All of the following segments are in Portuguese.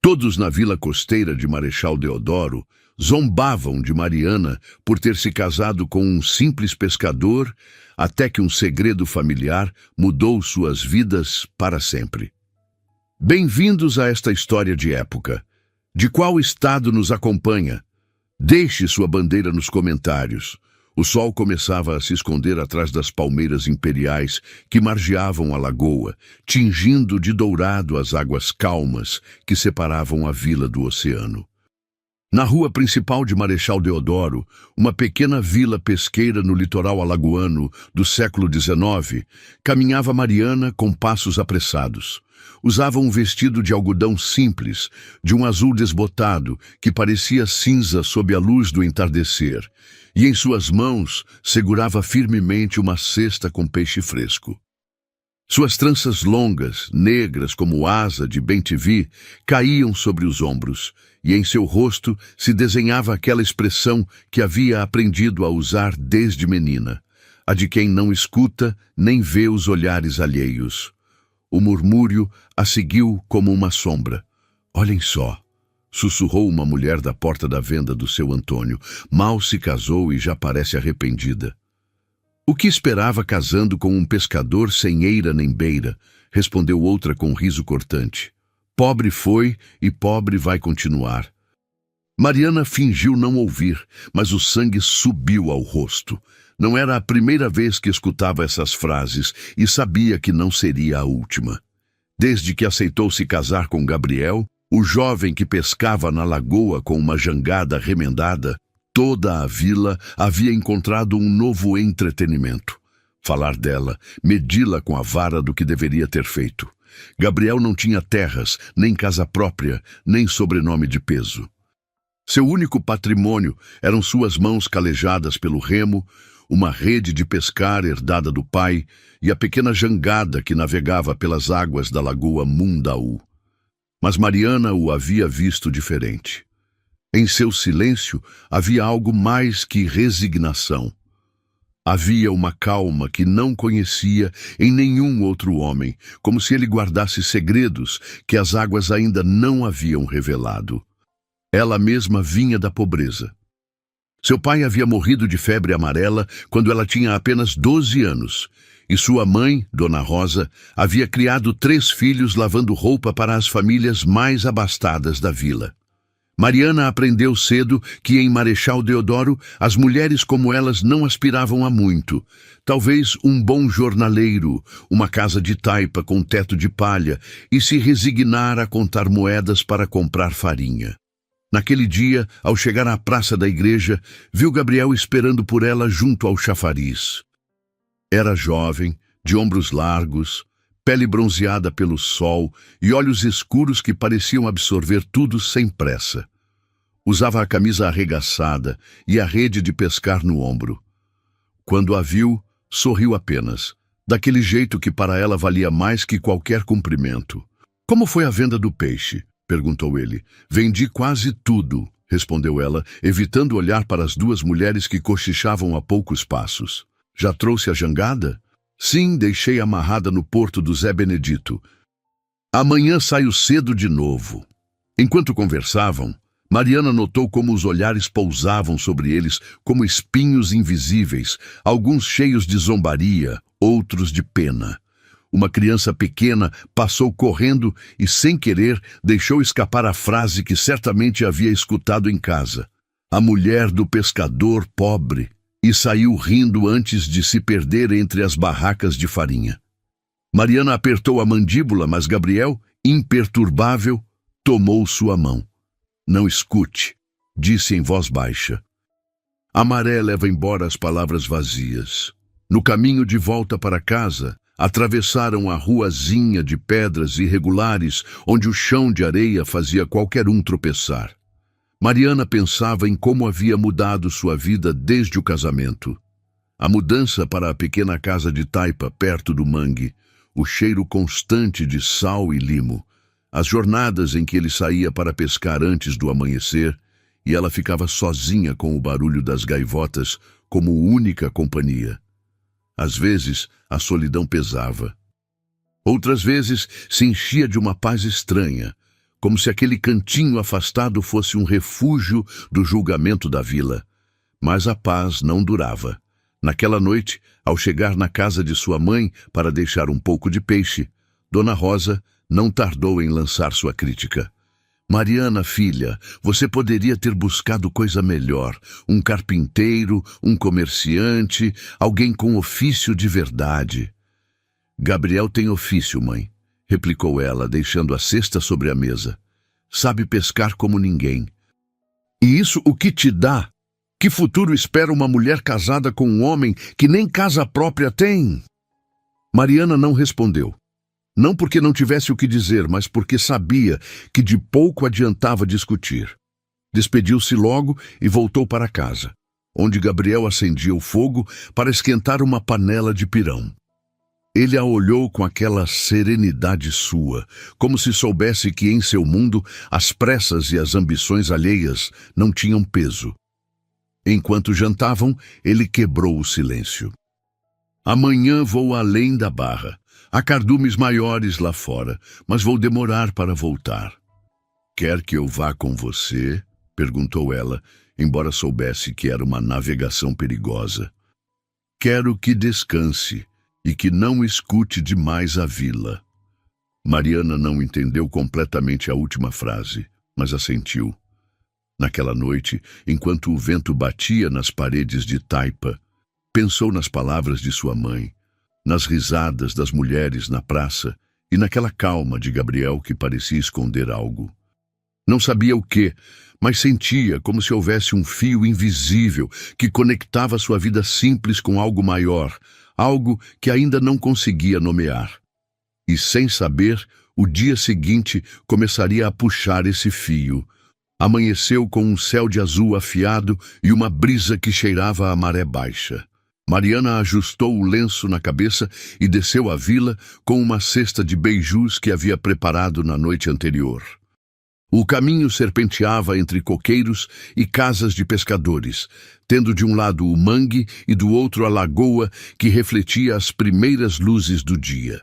Todos na vila costeira de Marechal Deodoro zombavam de Mariana por ter se casado com um simples pescador, até que um segredo familiar mudou suas vidas para sempre. Bem-vindos a esta história de época. De qual estado nos acompanha? Deixe sua bandeira nos comentários. O sol começava a se esconder atrás das palmeiras imperiais que margeavam a lagoa, tingindo de dourado as águas calmas que separavam a vila do oceano. Na rua principal de Marechal Deodoro, uma pequena vila pesqueira no litoral alagoano do século XIX, caminhava Mariana com passos apressados. Usava um vestido de algodão simples, de um azul desbotado, que parecia cinza sob a luz do entardecer, e em suas mãos segurava firmemente uma cesta com peixe fresco. Suas tranças longas, negras como asa de bem-te-vi, caíam sobre os ombros, e em seu rosto se desenhava aquela expressão que havia aprendido a usar desde menina, a de quem não escuta nem vê os olhares alheios. O murmúrio a seguiu como uma sombra. "Olhem só", sussurrou uma mulher da porta da venda do seu Antônio. "Mal se casou e já parece arrependida." "O que esperava casando com um pescador sem eira nem beira?", respondeu outra com riso cortante. "Pobre foi e pobre vai continuar." Mariana fingiu não ouvir, mas o sangue subiu ao rosto. Não era a primeira vez que escutava essas frases e sabia que não seria a última. Desde que aceitou se casar com Gabriel, o jovem que pescava na lagoa com uma jangada remendada, toda a vila havia encontrado um novo entretenimento. Falar dela, medi-la com a vara do que deveria ter feito. Gabriel não tinha terras, nem casa própria, nem sobrenome de peso. Seu único patrimônio eram suas mãos calejadas pelo remo, uma rede de pescar herdada do pai e a pequena jangada que navegava pelas águas da lagoa Mundaú. Mas Mariana o havia visto diferente. Em seu silêncio havia algo mais que resignação. Havia uma calma que não conhecia em nenhum outro homem, como se ele guardasse segredos que as águas ainda não haviam revelado. Ela mesma vinha da pobreza. Seu pai havia morrido de febre amarela quando ela tinha apenas 12 anos, e sua mãe, Dona Rosa, havia criado 3 filhos lavando roupa para as famílias mais abastadas da vila. Mariana aprendeu cedo que em Marechal Deodoro as mulheres como elas não aspiravam a muito. Talvez um bom jornaleiro, uma casa de taipa com teto de palha e se resignar a contar moedas para comprar farinha. Naquele dia, ao chegar à praça da igreja, viu Gabriel esperando por ela junto ao chafariz. Era jovem, de ombros largos, pele bronzeada pelo sol e olhos escuros que pareciam absorver tudo sem pressa. Usava a camisa arregaçada e a rede de pescar no ombro. Quando a viu, sorriu apenas, daquele jeito que para ela valia mais que qualquer cumprimento. "Como foi a venda do peixe?", perguntou ele. "Vendi quase tudo", respondeu ela, evitando olhar para as 2 mulheres que cochichavam a poucos passos. "Já trouxe a jangada?" "Sim, deixei amarrada no porto do Zé Benedito. Amanhã saio cedo de novo." Enquanto conversavam, Mariana notou como os olhares pousavam sobre eles como espinhos invisíveis, alguns cheios de zombaria, outros de pena. Uma criança pequena passou correndo e, sem querer, deixou escapar a frase que certamente havia escutado em casa. "A mulher do pescador pobre", e saiu rindo antes de se perder entre as barracas de farinha. Mariana apertou a mandíbula, mas Gabriel, imperturbável, tomou sua mão. "Não escute", disse em voz baixa. A maré leva embora as palavras vazias. No caminho de volta para casa, atravessaram a ruazinha de pedras irregulares, onde o chão de areia fazia qualquer um tropeçar. Mariana pensava em como havia mudado sua vida desde o casamento. A mudança para a pequena casa de taipa perto do mangue, o cheiro constante de sal e limo, as jornadas em que ele saía para pescar antes do amanhecer, e ela ficava sozinha com o barulho das gaivotas como única companhia. Às vezes, a solidão pesava. Outras vezes, se enchia de uma paz estranha, como se aquele cantinho afastado fosse um refúgio do julgamento da vila. Mas a paz não durava. Naquela noite, ao chegar na casa de sua mãe para deixar um pouco de peixe, Dona Rosa não tardou em lançar sua crítica. Mariana, filha, você poderia ter buscado coisa melhor. Um carpinteiro, um comerciante, alguém com ofício de verdade. Gabriel tem ofício, mãe, replicou ela, deixando a cesta sobre a mesa. Sabe pescar como ninguém. E isso o que te dá? Que futuro espera uma mulher casada com um homem que nem casa própria tem? Mariana não respondeu. Não porque não tivesse o que dizer, mas porque sabia que de pouco adiantava discutir. Despediu-se logo e voltou para casa, onde Gabriel acendia o fogo para esquentar uma panela de pirão. Ele a olhou com aquela serenidade sua, como se soubesse que em seu mundo as pressas e as ambições alheias não tinham peso. Enquanto jantavam, ele quebrou o silêncio. Amanhã vou além da barra. Há cardumes maiores lá fora, mas vou demorar para voltar. Quer que eu vá com você? Perguntou ela, embora soubesse que era uma navegação perigosa. Quero que descanse e que não escute demais a vila. Mariana não entendeu completamente a última frase, mas assentiu. Naquela noite, enquanto o vento batia nas paredes de taipa, pensou nas palavras de sua mãe, nas risadas das mulheres na praça e naquela calma de Gabriel que parecia esconder algo. Não sabia o quê, mas sentia como se houvesse um fio invisível que conectava sua vida simples com algo maior, algo que ainda não conseguia nomear. E sem saber, o dia seguinte começaria a puxar esse fio. Amanheceu com um céu de azul afiado e uma brisa que cheirava a maré baixa. Mariana ajustou o lenço na cabeça e desceu à vila com uma cesta de beijus que havia preparado na noite anterior. O caminho serpenteava entre coqueiros e casas de pescadores, tendo de um lado o mangue e do outro a lagoa que refletia as primeiras luzes do dia.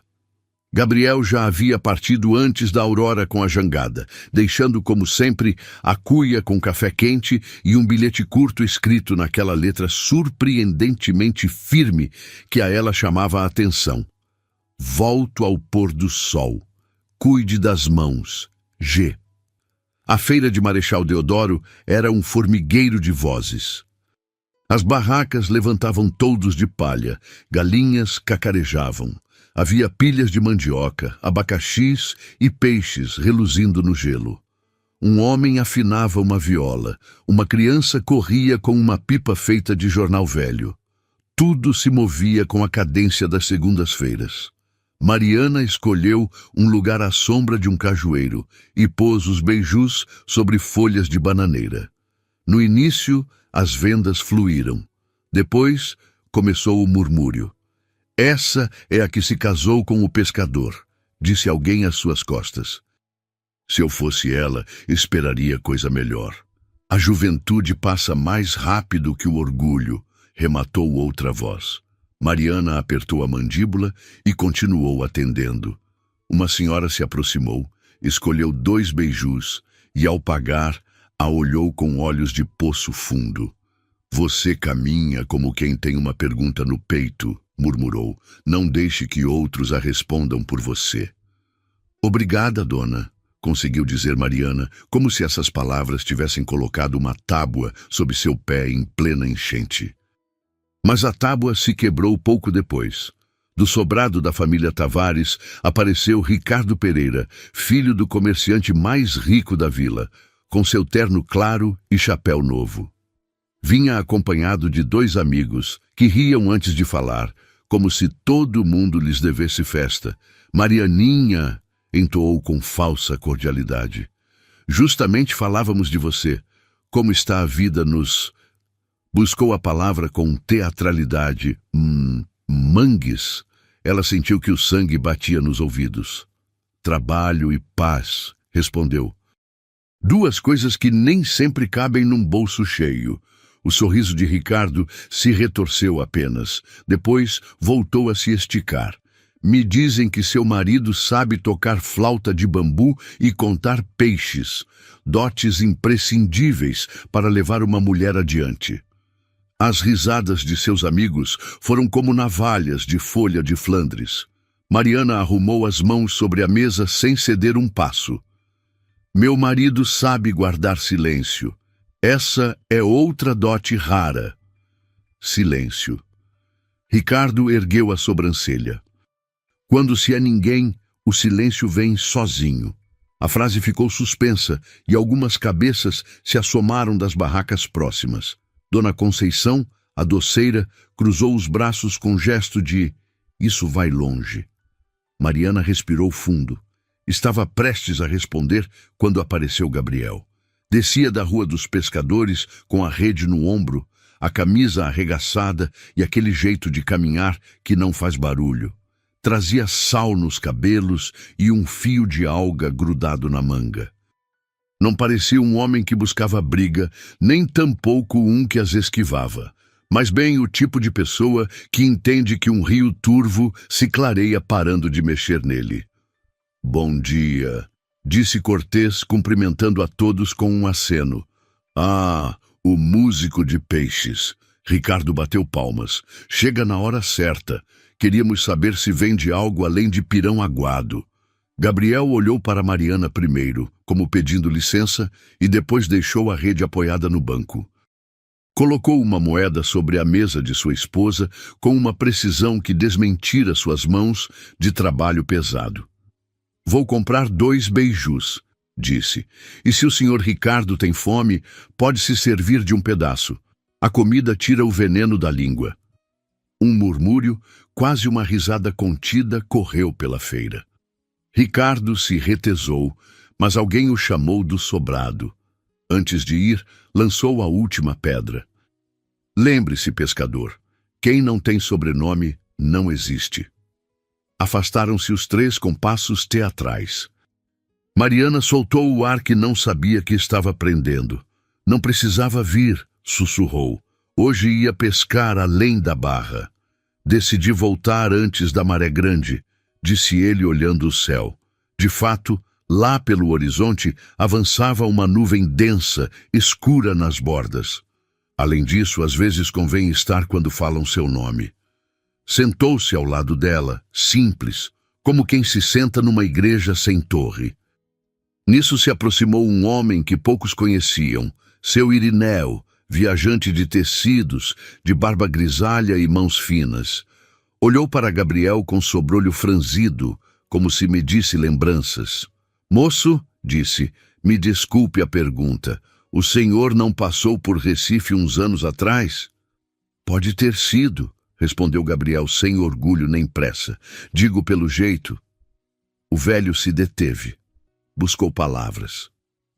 Gabriel já havia partido antes da aurora com a jangada, deixando, como sempre, a cuia com café quente e um bilhete curto escrito naquela letra surpreendentemente firme que a ela chamava a atenção. Volto ao pôr do sol. Cuide das mãos. G. A feira de Marechal Deodoro era um formigueiro de vozes. As barracas levantavam toldos de palha, galinhas cacarejavam. Havia pilhas de mandioca, abacaxis e peixes reluzindo no gelo. Um homem afinava uma viola, uma criança corria com uma pipa feita de jornal velho. Tudo se movia com a cadência das segundas-feiras. Mariana escolheu um lugar à sombra de um cajueiro e pôs os beijus sobre folhas de bananeira. No início, as vendas fluíram. Depois, começou o murmúrio. Essa é a que se casou com o pescador, disse alguém às suas costas. Se eu fosse ela, esperaria coisa melhor. A juventude passa mais rápido que o orgulho, rematou outra voz. Mariana apertou a mandíbula e continuou atendendo. Uma senhora se aproximou, escolheu 2 beijus e, ao pagar, a olhou com olhos de poço fundo. Você caminha como quem tem uma pergunta no peito, murmurou. Não deixe que outros a respondam por você. Obrigada, dona, conseguiu dizer Mariana, como se essas palavras tivessem colocado uma tábua sob seu pé em plena enchente. Mas a tábua se quebrou pouco depois. Do sobrado da família Tavares apareceu Ricardo Pereira, filho do comerciante mais rico da vila, com seu terno claro e chapéu novo. Vinha acompanhado de 2 amigos, que riam antes de falar, como se todo mundo lhes devesse festa. Marianinha, entoou com falsa cordialidade. Justamente falávamos de você. Como está a vida nos... Buscou a palavra com teatralidade. Mangues. Ela sentiu que o sangue batia nos ouvidos. Trabalho e paz, respondeu. 2 coisas que nem sempre cabem num bolso cheio. O sorriso de Ricardo se retorceu apenas. Depois voltou a se esticar. Me dizem que seu marido sabe tocar flauta de bambu e contar peixes, dotes imprescindíveis para levar uma mulher adiante. As risadas de seus amigos foram como navalhas de folha de Flandres. Mariana arrumou as mãos sobre a mesa sem ceder um passo. Meu marido sabe guardar silêncio. Essa é outra dote rara. Silêncio. Ricardo ergueu a sobrancelha. Quando se é ninguém, o silêncio vem sozinho. A frase ficou suspensa e algumas cabeças se assomaram das barracas próximas. Dona Conceição, a doceira, cruzou os braços com gesto de "isso vai longe". Mariana respirou fundo. Estava prestes a responder quando apareceu Gabriel. Descia da Rua dos Pescadores com a rede no ombro, a camisa arregaçada e aquele jeito de caminhar que não faz barulho. Trazia sal nos cabelos e um fio de alga grudado na manga. Não parecia um homem que buscava briga, nem tampouco um que as esquivava, mas bem o tipo de pessoa que entende que um rio turvo se clareia parando de mexer nele. "Bom dia", disse Cortês, cumprimentando a todos com um aceno. "Ah, o músico de peixes." Ricardo bateu palmas. "Chega na hora certa. Queríamos saber se vende algo além de pirão aguado." Gabriel olhou para Mariana primeiro, como pedindo licença, e depois deixou a rede apoiada no banco. Colocou uma moeda sobre a mesa de sua esposa com uma precisão que desmentira suas mãos de trabalho pesado. "Vou comprar 2 beijus", disse. "E se o senhor Ricardo tem fome, pode se servir de um pedaço. A comida tira o veneno da língua." Um murmúrio, quase uma risada contida, correu pela feira. Ricardo se retesou, mas alguém o chamou do sobrado. Antes de ir, lançou a última pedra. "Lembre-se, pescador, quem não tem sobrenome não existe." Afastaram-se os 3 com passos teatrais. Mariana soltou o ar que não sabia que estava prendendo. "Não precisava vir", sussurrou. "Hoje ia pescar além da barra. Decidi voltar antes da maré grande", disse ele olhando o céu. De fato, lá pelo horizonte avançava uma nuvem densa, escura nas bordas. Além disso, às vezes convém estar quando falam seu nome. Sentou-se ao lado dela, simples, como quem se senta numa igreja sem torre. Nisso se aproximou um homem que poucos conheciam, seu Irineu, viajante de tecidos, de barba grisalha e mãos finas. Olhou para Gabriel com sobrolho franzido, como se medisse lembranças. "Moço", disse, "me desculpe a pergunta. O senhor não passou por Recife uns anos atrás?" "Pode ter sido", respondeu Gabriel sem orgulho nem pressa. "Digo pelo jeito." O velho se deteve. Buscou palavras.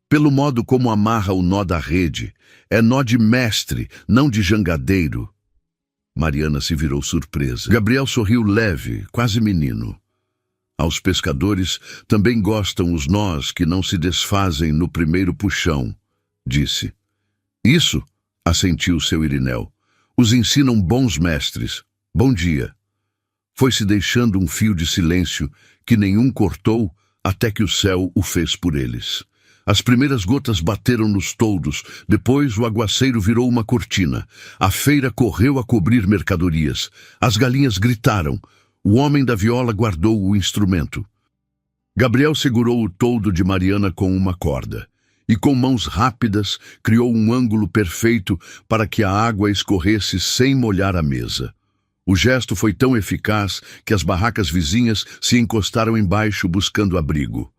"Pelo modo como amarra o nó da rede. É nó de mestre, não de jangadeiro." Mariana se virou surpresa. Gabriel sorriu leve, quase menino. "Aos pescadores também gostam os nós que não se desfazem no primeiro puxão", disse. "Isso", assentiu seu Irineu. "Os ensinam bons mestres. Bom dia." Foi-se deixando um fio de silêncio que nenhum cortou até que o céu o fez por eles. As primeiras gotas bateram nos toldos, depois o aguaceiro virou uma cortina. A feira correu a cobrir mercadorias. As galinhas gritaram. O homem da viola guardou o instrumento. Gabriel segurou o toldo de Mariana com uma corda e, com mãos rápidas, criou um ângulo perfeito para que a água escorresse sem molhar a mesa. O gesto foi tão eficaz que as barracas vizinhas se encostaram embaixo buscando abrigo.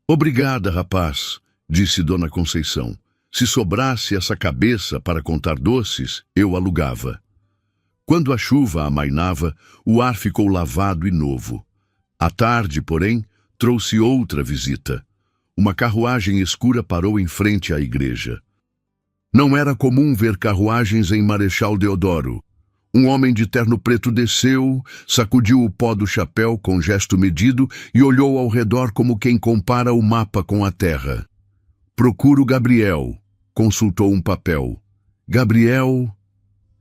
"Obrigada, rapaz", disse Dona Conceição. "Se sobrasse essa cabeça para contar doces, eu alugava." Quando a chuva amainava, o ar ficou lavado e novo. À tarde, porém, trouxe outra visita. Uma carruagem escura parou em frente à igreja. Não era comum ver carruagens em Marechal Deodoro. Um homem de terno preto desceu, sacudiu o pó do chapéu com gesto medido e olhou ao redor como quem compara o mapa com a terra. "Procuro Gabriel", consultou um papel. "Gabriel..."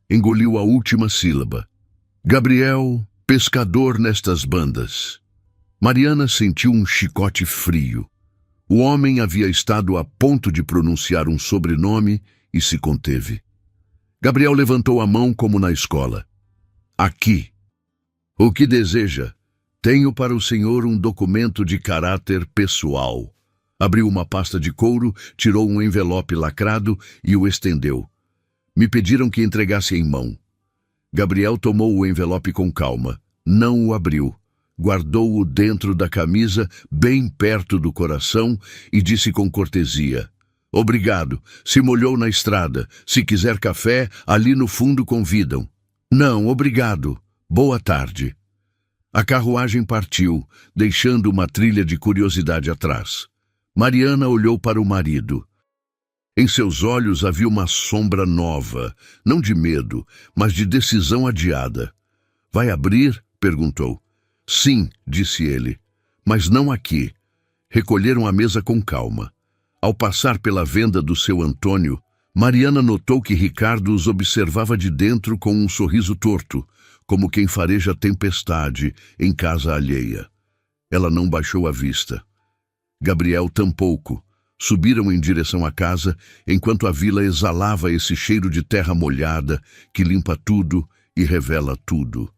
Engoliu a última sílaba. "Gabriel..." pescador nestas bandas. Mariana sentiu um chicote frio. O homem havia estado a ponto de pronunciar um sobrenome e se conteve. Gabriel levantou a mão como na escola. Aqui. O que deseja? Tenho para o senhor um documento de caráter pessoal. Abriu uma pasta de couro, tirou um envelope lacrado e o estendeu. Me pediram que entregasse em mão. Gabriel tomou o envelope com calma. Não o abriu. Guardou-o dentro da camisa, bem perto do coração, e disse com cortesia: Obrigado. Se molhou na estrada. Se quiser café, ali no fundo convidam. Não, obrigado. Boa tarde. A carruagem partiu, deixando uma trilha de curiosidade atrás. Mariana olhou para o marido. Em seus olhos havia uma sombra nova, não de medo, mas de decisão adiada. Vai abrir? Perguntou. Sim, disse ele, mas não aqui. Recolheram a mesa com calma. Ao passar pela venda do seu Antônio, Mariana notou que Ricardo os observava de dentro com um sorriso torto, como quem fareja tempestade em casa alheia. Ela não baixou a vista. Gabriel tampouco. Subiram em direção à casa, enquanto a vila exalava esse cheiro de terra molhada que limpa tudo e revela tudo.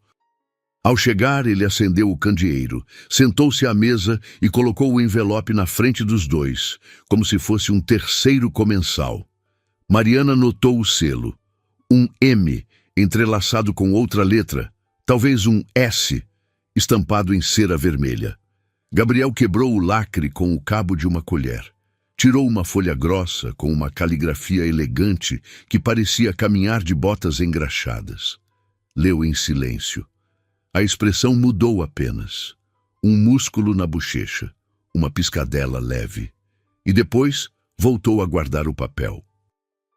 Ao chegar, ele acendeu o candeeiro, sentou-se à mesa e colocou o envelope na frente dos dois, como se fosse um terceiro comensal. Mariana notou o selo. Um M, entrelaçado com outra letra, talvez um S, estampado em cera vermelha. Gabriel quebrou o lacre com o cabo de uma colher. Tirou uma folha grossa com uma caligrafia elegante que parecia caminhar de botas engraxadas. Leu em silêncio. A expressão mudou apenas. Um músculo na bochecha, uma piscadela leve. E depois voltou a guardar o papel.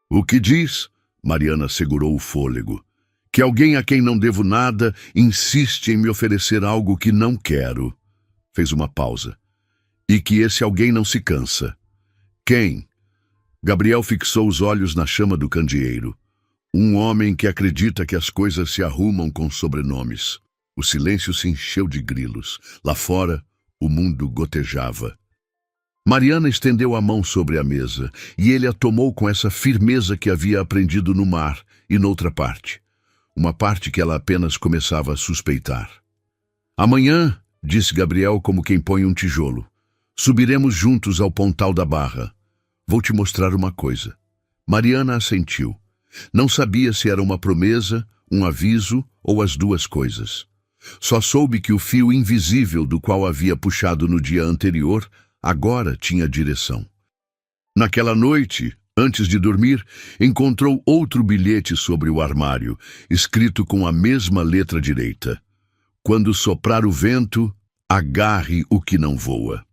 O que diz? Mariana segurou o fôlego. Que alguém a quem não devo nada insiste em me oferecer algo que não quero. Fez uma pausa. E que esse alguém não se cansa. Quem? Gabriel fixou os olhos na chama do candeeiro. Um homem que acredita que as coisas se arrumam com sobrenomes. O silêncio se encheu de grilos. Lá fora, o mundo gotejava. Mariana estendeu a mão sobre a mesa, e ele a tomou com essa firmeza que havia aprendido no mar e noutra parte. Uma parte que ela apenas começava a suspeitar. Amanhã, disse Gabriel como quem põe um tijolo, subiremos juntos ao Pontal da Barra. Vou te mostrar uma coisa. Mariana assentiu. Não sabia se era uma promessa, um aviso ou as duas coisas. Só soube que o fio invisível do qual havia puxado no dia anterior agora tinha direção. Naquela noite, antes de dormir, encontrou outro bilhete sobre o armário, escrito com a mesma letra direita. Quando soprar o vento, agarre o que não voa.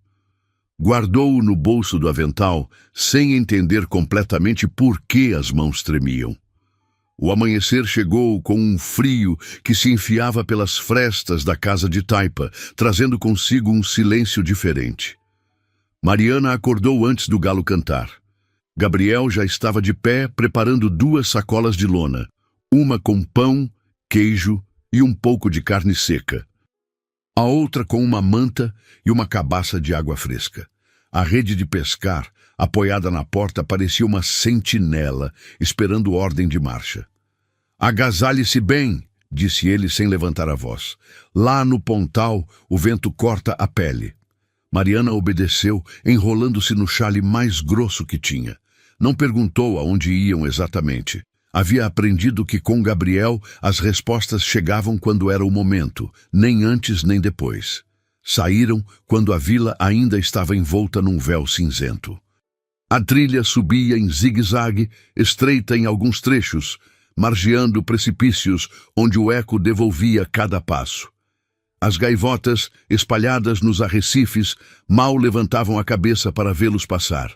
Guardou-o no bolso do avental, sem entender completamente por que as mãos tremiam. O amanhecer chegou com um frio que se enfiava pelas frestas da casa de taipa, trazendo consigo um silêncio diferente. Mariana acordou antes do galo cantar. Gabriel já estava de pé, preparando 2 sacolas de lona, uma com pão, queijo e um pouco de carne seca. A outra com uma manta e uma cabaça de água fresca. A rede de pescar, apoiada na porta, parecia uma sentinela, esperando ordem de marcha. Agasalhe-se bem, disse ele sem levantar a voz. Lá no pontal, o vento corta a pele. Mariana obedeceu, enrolando-se no xale mais grosso que tinha. Não perguntou aonde iam exatamente. Havia aprendido que com Gabriel as respostas chegavam quando era o momento, nem antes nem depois. Saíram quando a vila ainda estava envolta num véu cinzento. A trilha subia em zigue-zague, estreita em alguns trechos, margeando precipícios onde o eco devolvia cada passo. As gaivotas, espalhadas nos arrecifes, mal levantavam a cabeça para vê-los passar.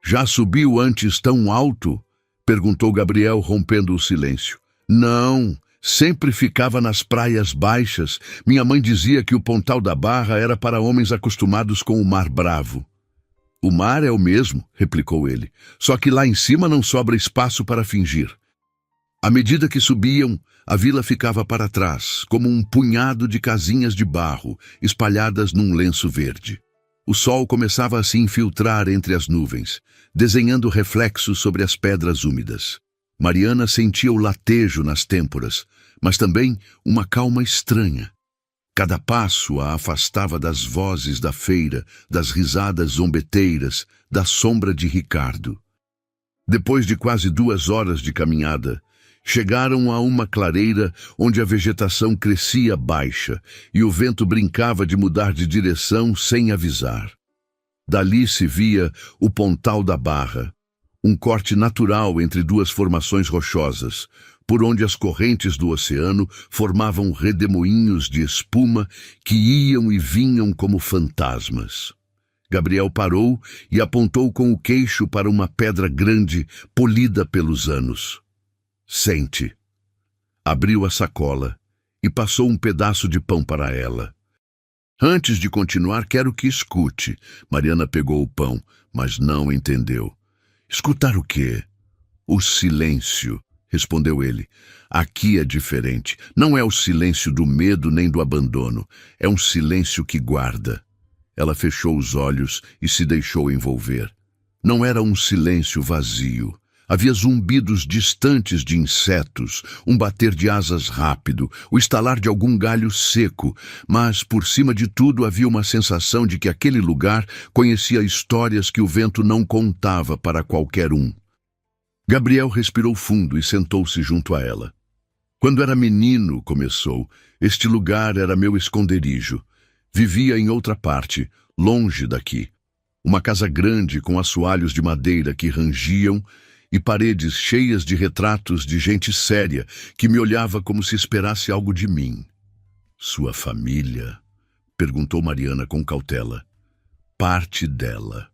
Já subiu antes tão alto? Perguntou Gabriel, rompendo o silêncio. Não, sempre ficava nas praias baixas. Minha mãe dizia que o Pontal da Barra era para homens acostumados com o mar bravo. O mar é o mesmo, replicou ele, só que lá em cima não sobra espaço para fingir. À medida que subiam, a vila ficava para trás, como um punhado de casinhas de barro, espalhadas num lenço verde. O sol começava a se infiltrar entre as nuvens, desenhando reflexos sobre as pedras úmidas. Mariana sentia o latejo nas têmporas, mas também uma calma estranha. Cada passo a afastava das vozes da feira, das risadas zombeteiras, da sombra de Ricardo. Depois de quase 2 horas de caminhada, chegaram a uma clareira onde a vegetação crescia baixa e o vento brincava de mudar de direção sem avisar. Dali se via o Pontal da Barra, um corte natural entre 2 formações rochosas, por onde as correntes do oceano formavam redemoinhos de espuma que iam e vinham como fantasmas. Gabriel parou e apontou com o queixo para uma pedra grande, polida pelos anos. Sente. Abriu a sacola e passou um pedaço de pão para ela. Antes de continuar, quero que escute. Mariana pegou o pão, mas não entendeu. Escutar o quê? O silêncio, respondeu ele. Aqui é diferente. Não é o silêncio do medo nem do abandono. É um silêncio que guarda. Ela fechou os olhos e se deixou envolver. Não era um silêncio vazio. Havia zumbidos distantes de insetos, um bater de asas rápido, o estalar de algum galho seco, mas, por cima de tudo, havia uma sensação de que aquele lugar conhecia histórias que o vento não contava para qualquer um. Gabriel respirou fundo e sentou-se junto a ela. Quando era menino, começou, este lugar era meu esconderijo. Vivia em outra parte, longe daqui. Uma casa grande com assoalhos de madeira que rangiam e paredes cheias de retratos de gente séria que me olhava como se esperasse algo de mim. Sua família? Perguntou Mariana com cautela. Parte dela.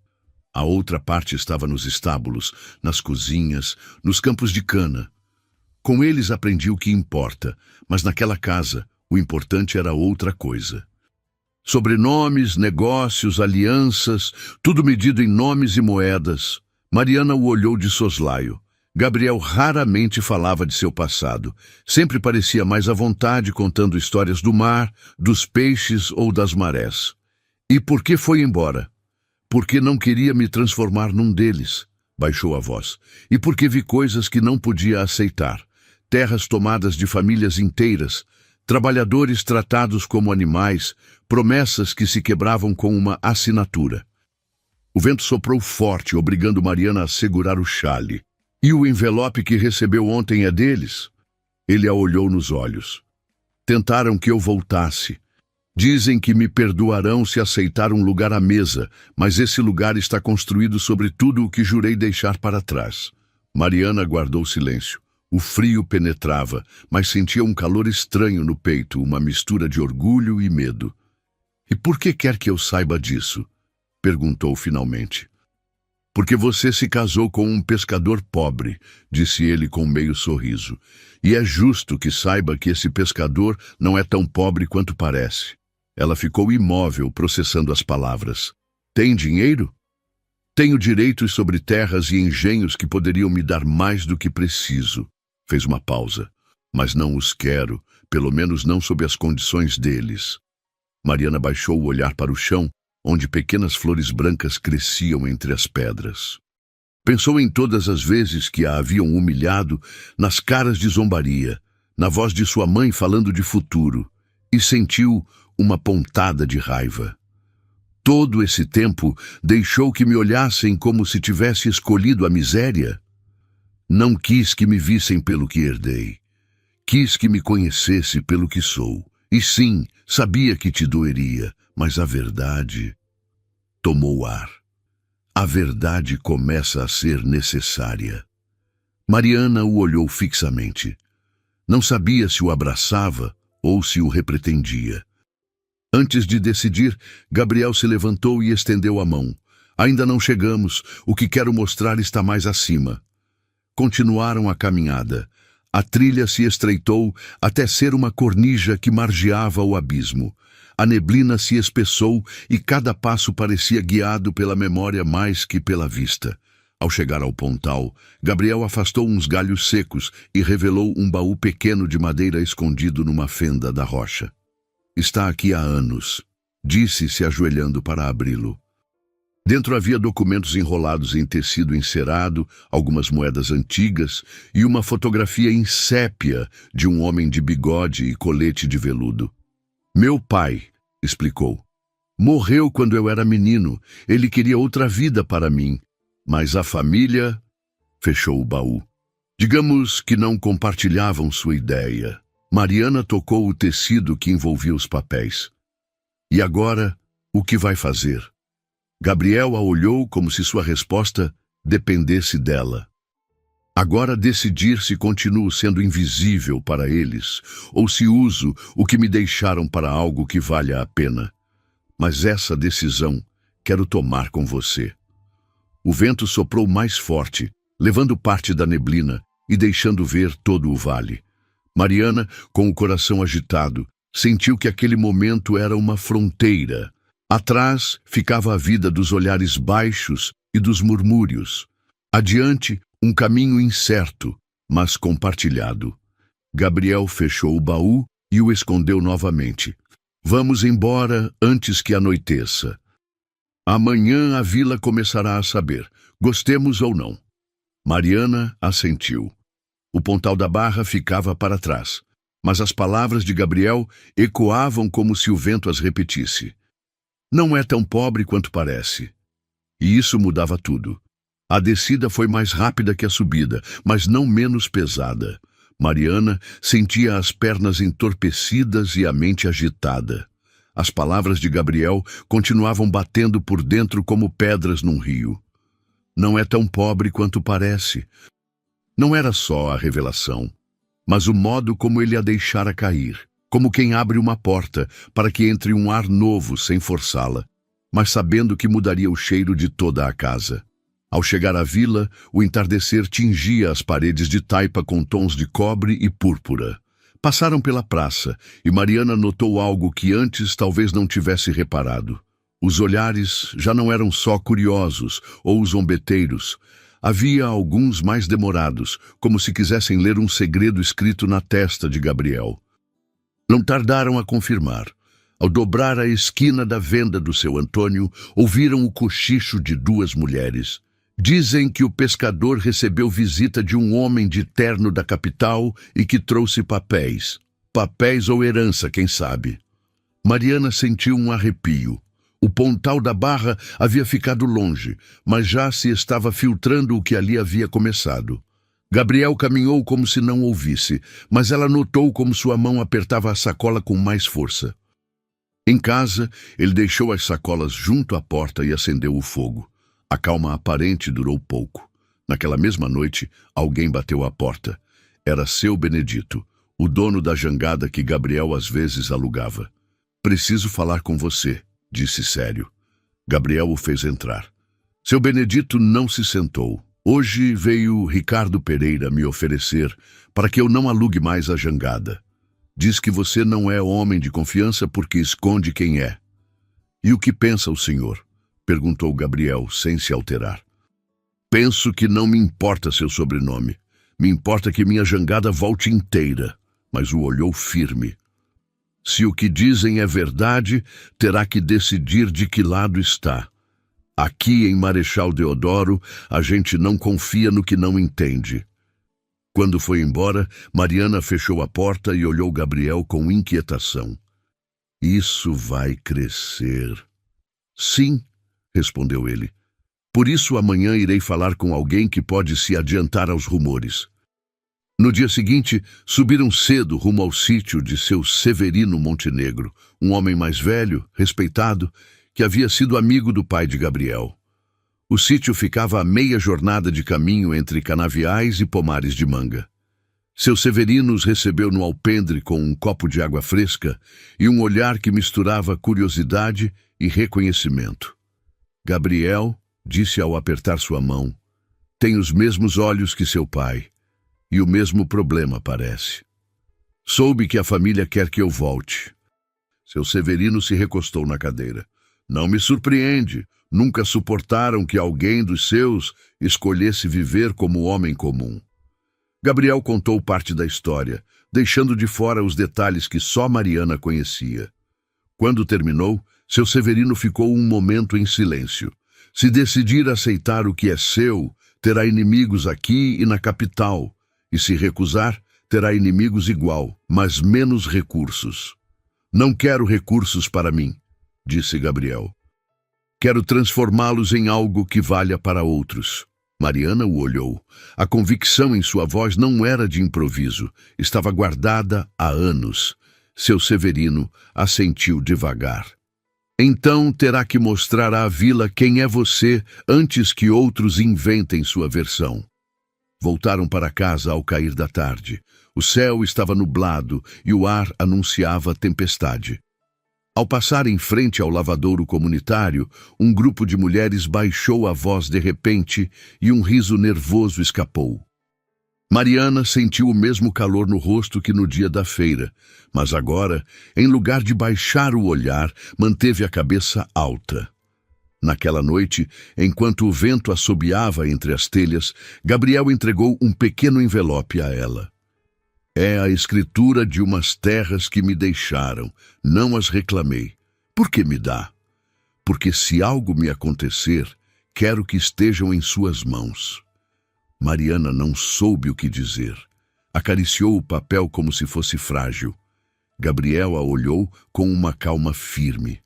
A outra parte estava nos estábulos, nas cozinhas, nos campos de cana. Com eles aprendi o que importa, mas naquela casa o importante era outra coisa. Sobrenomes, negócios, alianças, tudo medido em nomes e moedas. Mariana o olhou de soslaio. Gabriel raramente falava de seu passado. Sempre parecia mais à vontade contando histórias do mar, dos peixes ou das marés. E por que foi embora? Porque não queria me transformar num deles, baixou a voz. E porque vi coisas que não podia aceitar. Terras tomadas de famílias inteiras, trabalhadores tratados como animais, promessas que se quebravam com uma assinatura. O vento soprou forte, obrigando Mariana a segurar o chale. E o envelope que recebeu ontem é deles? Ele a olhou nos olhos. Tentaram que eu voltasse. Dizem que me perdoarão se aceitar um lugar à mesa, mas esse lugar está construído sobre tudo o que jurei deixar para trás. Mariana guardou silêncio. O frio penetrava, mas sentia um calor estranho no peito, uma mistura de orgulho e medo. E por que quer que eu saiba disso? Perguntou finalmente. Porque você se casou com um pescador pobre, disse ele com meio sorriso. E é justo que saiba que esse pescador não é tão pobre quanto parece. Ela ficou imóvel, processando as palavras. Tem dinheiro? Tenho direitos sobre terras e engenhos que poderiam me dar mais do que preciso. Fez uma pausa. Mas não os quero, pelo menos não sob as condições deles. Mariana baixou o olhar para o chão, onde pequenas flores brancas cresciam entre as pedras. Pensou em todas as vezes que a haviam humilhado, nas caras de zombaria, na voz de sua mãe falando de futuro, e sentiu uma pontada de raiva. Todo esse tempo deixou que me olhassem como se tivesse escolhido a miséria. Não quis que me vissem pelo que herdei. Quis que me conhecesse pelo que sou. E sim, sabia que te doeria, mas a verdade tomou ar. A verdade começa a ser necessária. Mariana o olhou fixamente. Não sabia se o abraçava ou se o repretendia. Antes de decidir, Gabriel se levantou e estendeu a mão. Ainda não chegamos, o que quero mostrar está mais acima. Continuaram a caminhada. A trilha se estreitou até ser uma cornija que margeava o abismo. A neblina se espessou e cada passo parecia guiado pela memória mais que pela vista. Ao chegar ao pontal, Gabriel afastou uns galhos secos e revelou um baú pequeno de madeira escondido numa fenda da rocha. Está aqui há anos, disse, se ajoelhando para abri-lo. Dentro havia documentos enrolados em tecido encerado, algumas moedas antigas e uma fotografia em sépia de um homem de bigode e colete de veludo. Meu pai, explicou, morreu quando eu era menino. Ele queria outra vida para mim. Mas a família fechou o baú. Digamos que não compartilhavam sua ideia. Mariana tocou o tecido que envolvia os papéis. E agora, o que vai fazer? Gabriel a olhou como se sua resposta dependesse dela. Agora decidir se continuo sendo invisível para eles ou se uso o que me deixaram para algo que valha a pena. Mas essa decisão quero tomar com você. O vento soprou mais forte, levando parte da neblina e deixando ver todo o vale. Mariana, com o coração agitado, sentiu que aquele momento era uma fronteira. Atrás ficava a vida dos olhares baixos e dos murmúrios. Adiante, um caminho incerto, mas compartilhado. Gabriel fechou o baú e o escondeu novamente. Vamos embora antes que anoiteça. Amanhã a vila começará a saber, gostemos ou não. Mariana assentiu. O pontal da barra ficava para trás, mas as palavras de Gabriel ecoavam como se o vento as repetisse. Não é tão pobre quanto parece. E isso mudava tudo. A descida foi mais rápida que a subida, mas não menos pesada. Mariana sentia as pernas entorpecidas e a mente agitada. As palavras de Gabriel continuavam batendo por dentro como pedras num rio. Não é tão pobre quanto parece. Não era só a revelação, mas o modo como ele a deixara cair, como quem abre uma porta para que entre um ar novo sem forçá-la, mas sabendo que mudaria o cheiro de toda a casa. Ao chegar à vila, o entardecer tingia as paredes de taipa com tons de cobre e púrpura. Passaram pela praça e Mariana notou algo que antes talvez não tivesse reparado. Os olhares já não eram só curiosos ou zombeteiros. Havia alguns mais demorados, como se quisessem ler um segredo escrito na testa de Gabriel. Não tardaram a confirmar. Ao dobrar a esquina da venda do seu Antônio, ouviram o cochicho de duas mulheres. Dizem que o pescador recebeu visita de um homem de terno da capital e que trouxe papéis. Papéis ou herança, quem sabe. Mariana sentiu um arrepio. O pontal da barra havia ficado longe, mas já se estava filtrando o que ali havia começado. Gabriel caminhou como se não ouvisse, mas ela notou como sua mão apertava a sacola com mais força. Em casa, ele deixou as sacolas junto à porta e acendeu o fogo. A calma aparente durou pouco. Naquela mesma noite, alguém bateu à porta. Era seu Benedito, o dono da jangada que Gabriel às vezes alugava. Preciso falar com você, disse sério. Gabriel o fez entrar. Seu Benedito não se sentou. Hoje veio Ricardo Pereira me oferecer para que eu não alugue mais a jangada. Diz que você não é homem de confiança porque esconde quem é. E o que pensa o senhor? Perguntou Gabriel, sem se alterar. Penso que não me importa seu sobrenome. Me importa que minha jangada volte inteira. Mas o olhou firme. Se o que dizem é verdade, terá que decidir de que lado está. Aqui em Marechal Deodoro, a gente não confia no que não entende. Quando foi embora, Mariana fechou a porta e olhou Gabriel com inquietação. Isso vai crescer. Sim, respondeu ele. Por isso amanhã irei falar com alguém que pode se adiantar aos rumores. No dia seguinte, subiram cedo rumo ao sítio de seu Severino Montenegro, um homem mais velho, respeitado, que havia sido amigo do pai de Gabriel. O sítio ficava a meia jornada de caminho entre canaviais e pomares de manga. Seu Severino os recebeu no alpendre com um copo de água fresca e um olhar que misturava curiosidade e reconhecimento. Gabriel, disse ao apertar sua mão, tem os mesmos olhos que seu pai, e o mesmo problema parece. Soube que a família quer que eu volte. Seu Severino se recostou na cadeira. Não me surpreende. Nunca suportaram que alguém dos seus escolhesse viver como homem comum. Gabriel contou parte da história, deixando de fora os detalhes que só Mariana conhecia. Quando terminou, seu Severino ficou um momento em silêncio. Se decidir aceitar o que é seu, terá inimigos aqui e na capital, e se recusar, terá inimigos igual, mas menos recursos. Não quero recursos para mim, disse Gabriel. Quero transformá-los em algo que valha para outros. Mariana o olhou. A convicção em sua voz não era de improviso, estava guardada há anos. Seu Severino assentiu devagar. Então terá que mostrar à vila quem é você antes que outros inventem sua versão. Voltaram para casa ao cair da tarde. O céu estava nublado e o ar anunciava tempestade. Ao passar em frente ao lavadouro comunitário, um grupo de mulheres baixou a voz de repente e um riso nervoso escapou. Mariana sentiu o mesmo calor no rosto que no dia da feira, mas agora, em lugar de baixar o olhar, manteve a cabeça alta. Naquela noite, enquanto o vento assobiava entre as telhas, Gabriel entregou um pequeno envelope a ela. É a escritura de umas terras que me deixaram, não as reclamei. Por que me dá? Porque se algo me acontecer, quero que estejam em suas mãos. Mariana não soube o que dizer. Acariciou o papel como se fosse frágil. Gabriel a olhou com uma calma firme.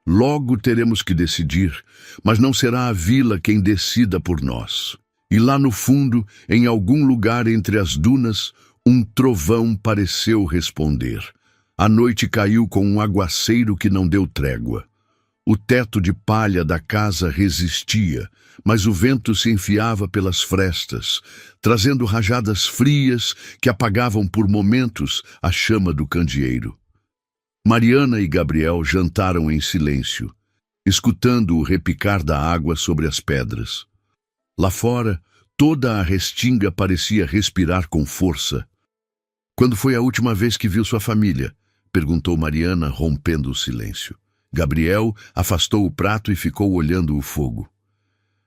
Logo teremos que decidir, mas não será a vila quem decida por nós. E lá no fundo, em algum lugar entre as dunas, um trovão pareceu responder. A noite caiu com um aguaceiro que não deu trégua. O teto de palha da casa resistia, mas o vento se enfiava pelas frestas, trazendo rajadas frias que apagavam por momentos a chama do candeeiro. Mariana e Gabriel jantaram em silêncio, escutando o repicar da água sobre as pedras. Lá fora, toda a restinga parecia respirar com força. Quando foi a última vez que viu sua família? Perguntou Mariana, rompendo o silêncio. Gabriel afastou o prato e ficou olhando o fogo.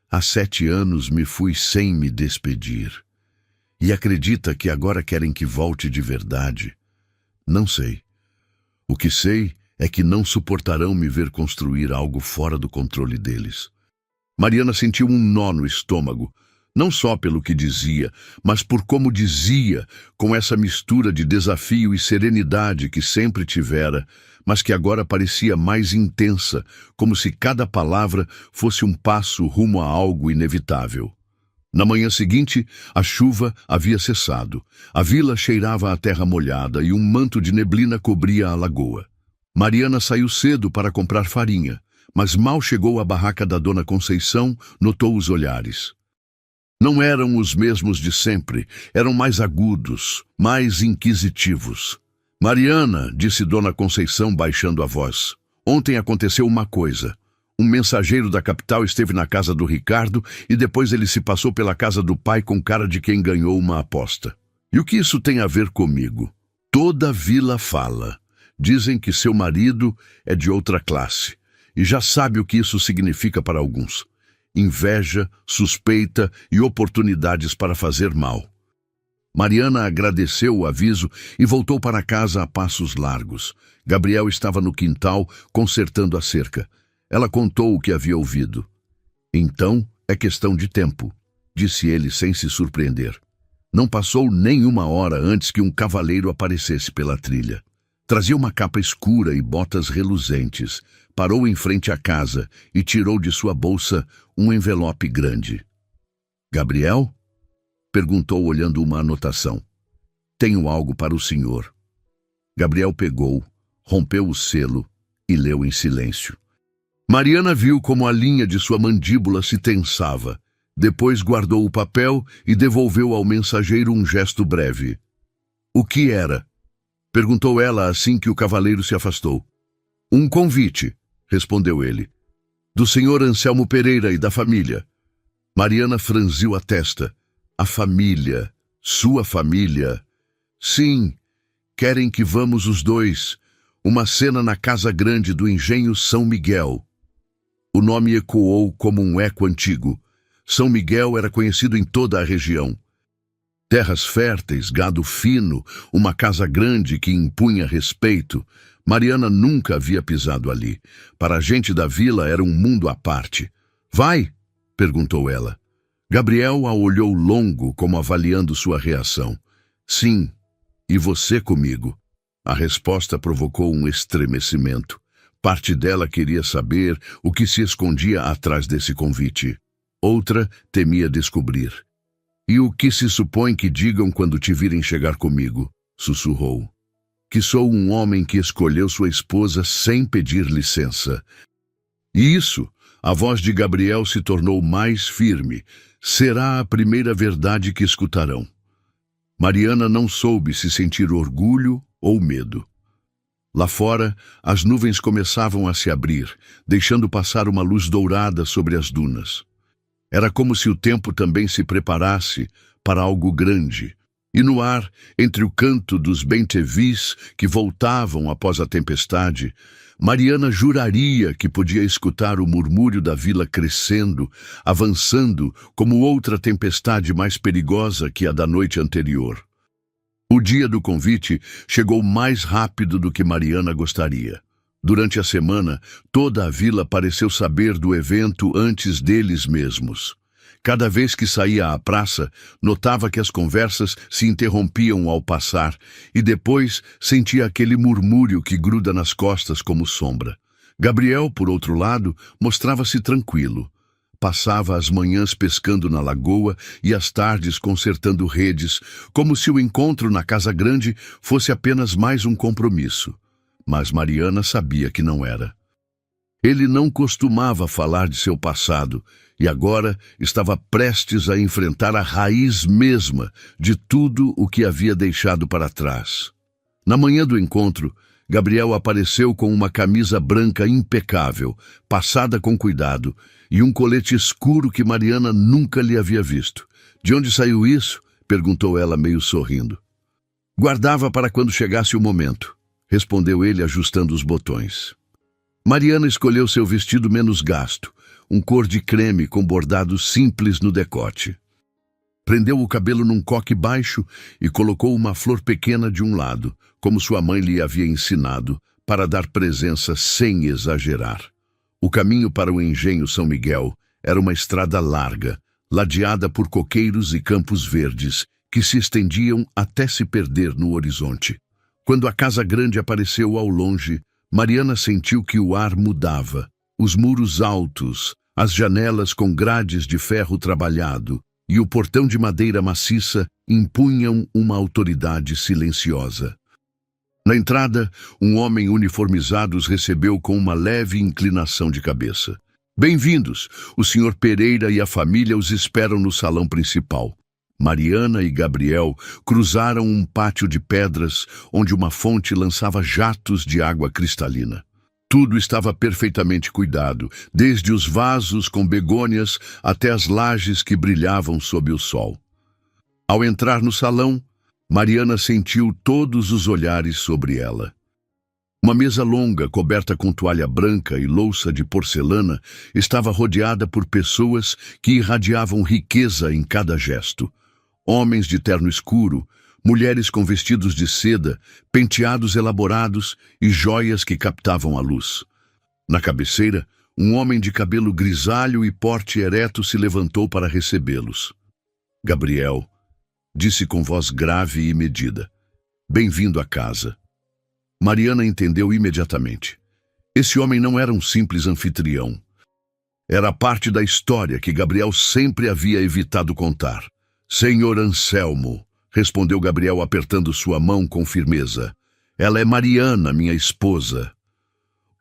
Há 7 anos me fui sem me despedir. E acredita que agora querem que volte de verdade? Não sei. O que sei é que não suportarão me ver construir algo fora do controle deles. Mariana sentiu um nó no estômago, não só pelo que dizia, mas por como dizia, com essa mistura de desafio e serenidade que sempre tivera, mas que agora parecia mais intensa, como se cada palavra fosse um passo rumo a algo inevitável. Na manhã seguinte, a chuva havia cessado. A vila cheirava a terra molhada e um manto de neblina cobria a lagoa. Mariana saiu cedo para comprar farinha, mas mal chegou à barraca da Dona Conceição, notou os olhares. Não eram os mesmos de sempre, eram mais agudos, mais inquisitivos. Mariana, disse Dona Conceição baixando a voz, ontem aconteceu uma coisa. Um mensageiro da capital esteve na casa do Ricardo e depois ele se passou pela casa do pai com cara de quem ganhou uma aposta. E o que isso tem a ver comigo? Toda a vila fala. Dizem que seu marido é de outra classe. E já sabe o que isso significa para alguns. Inveja, suspeita e oportunidades para fazer mal. Mariana agradeceu o aviso e voltou para casa a passos largos. Gabriel estava no quintal, consertando a cerca. Ela contou o que havia ouvido. Então, é questão de tempo, disse ele sem se surpreender. Não passou nem 1 hora antes que um cavaleiro aparecesse pela trilha. Trazia uma capa escura e botas reluzentes. Parou em frente à casa e tirou de sua bolsa um envelope grande. Gabriel? Perguntou olhando uma anotação. Tenho algo para o senhor. Gabriel pegou, rompeu o selo e leu em silêncio. Mariana viu como a linha de sua mandíbula se tensava. Depois guardou o papel e devolveu ao mensageiro um gesto breve. O que era? Perguntou ela assim que o cavaleiro se afastou. Um convite, respondeu ele. Do senhor Anselmo Pereira e da família. Mariana franziu a testa. A família, sua família. Sim, querem que vamos os dois. Uma cena na casa grande do engenho São Miguel. O nome ecoou como um eco antigo. São Miguel era conhecido em toda a região. Terras férteis, gado fino, uma casa grande que impunha respeito. Mariana nunca havia pisado ali. Para a gente da vila era um mundo à parte. "Vai?" perguntou ela. Gabriel a olhou longo, como avaliando sua reação. "Sim, e você comigo?" A resposta provocou um estremecimento. Parte dela queria saber o que se escondia atrás desse convite. Outra temia descobrir. "E o que se supõe que digam quando te virem chegar comigo?" sussurrou. "Que sou um homem que escolheu sua esposa sem pedir licença." E isso, a voz de Gabriel se tornou mais firme. "Será a primeira verdade que escutarão." Mariana não soube se sentir orgulho ou medo. Lá fora, as nuvens começavam a se abrir, deixando passar uma luz dourada sobre as dunas. Era como se o tempo também se preparasse para algo grande. E no ar, entre o canto dos bem-te-vis que voltavam após a tempestade, Mariana juraria que podia escutar o murmúrio da vila crescendo, avançando como outra tempestade mais perigosa que a da noite anterior. O dia do convite chegou mais rápido do que Mariana gostaria. Durante a semana, toda a vila pareceu saber do evento antes deles mesmos. Cada vez que saía à praça, notava que as conversas se interrompiam ao passar e depois sentia aquele murmúrio que gruda nas costas como sombra. Gabriel, por outro lado, mostrava-se tranquilo. Passava as manhãs pescando na lagoa e as tardes consertando redes, como se o encontro na Casa Grande fosse apenas mais um compromisso. Mas Mariana sabia que não era. Ele não costumava falar de seu passado e agora estava prestes a enfrentar a raiz mesma de tudo o que havia deixado para trás. Na manhã do encontro, Gabriel apareceu com uma camisa branca impecável, passada com cuidado, e um colete escuro que Mariana nunca lhe havia visto. "De onde saiu isso?" perguntou ela meio sorrindo. "Guardava para quando chegasse o momento", respondeu ele ajustando os botões. Mariana escolheu seu vestido menos gasto, um cor de creme com bordado simples no decote. Prendeu o cabelo num coque baixo e colocou uma flor pequena de um lado, como sua mãe lhe havia ensinado, para dar presença sem exagerar. O caminho para o engenho São Miguel era uma estrada larga, ladeada por coqueiros e campos verdes, que se estendiam até se perder no horizonte. Quando a Casa Grande apareceu ao longe, Mariana sentiu que o ar mudava. Os muros altos, as janelas com grades de ferro trabalhado e o portão de madeira maciça impunham uma autoridade silenciosa. Na entrada, um homem uniformizado os recebeu com uma leve inclinação de cabeça. "Bem-vindos! O Sr. Pereira e a família os esperam no salão principal." Mariana e Gabriel cruzaram um pátio de pedras onde uma fonte lançava jatos de água cristalina. Tudo estava perfeitamente cuidado, desde os vasos com begônias até as lajes que brilhavam sob o sol. Ao entrar no salão, Mariana sentiu todos os olhares sobre ela. Uma mesa longa, coberta com toalha branca e louça de porcelana, estava rodeada por pessoas que irradiavam riqueza em cada gesto. Homens de terno escuro, mulheres com vestidos de seda, penteados elaborados e joias que captavam a luz. Na cabeceira, um homem de cabelo grisalho e porte ereto se levantou para recebê-los. "Gabriel", disse com voz grave e medida, "bem-vindo à casa." Mariana entendeu imediatamente. Esse homem não era um simples anfitrião. Era parte da história que Gabriel sempre havia evitado contar. "Senhor Anselmo", respondeu Gabriel apertando sua mão com firmeza. "Ela é Mariana, minha esposa."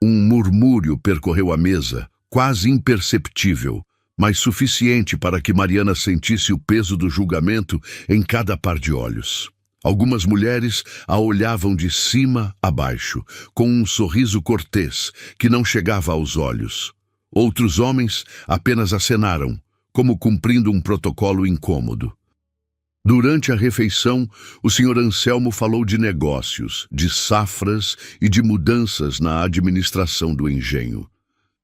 Um murmúrio percorreu a mesa, quase imperceptível, mas suficiente para que Mariana sentisse o peso do julgamento em cada par de olhos. Algumas mulheres a olhavam de cima a baixo, com um sorriso cortês que não chegava aos olhos. Outros homens apenas acenaram, como cumprindo um protocolo incômodo. Durante a refeição, o Sr. Anselmo falou de negócios, de safras e de mudanças na administração do engenho.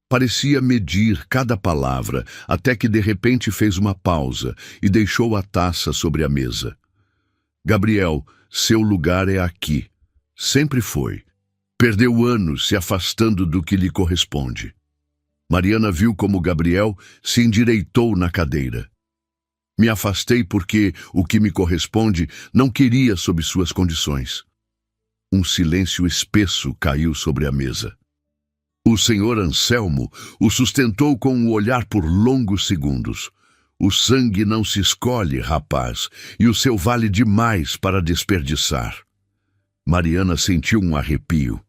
Parecia medir cada palavra, até que de repente fez uma pausa e deixou a taça sobre a mesa. Gabriel, seu lugar é aqui. Sempre foi. Perdeu anos se afastando do que lhe corresponde. Mariana viu como Gabriel se endireitou na cadeira. Me afastei porque o que me corresponde não queria sob suas condições. Um silêncio espesso caiu sobre a mesa. O senhor Anselmo o sustentou com o olhar por longos segundos. O sangue não se escolhe, rapaz, e o seu vale demais para desperdiçar. Mariana sentiu um arrepio.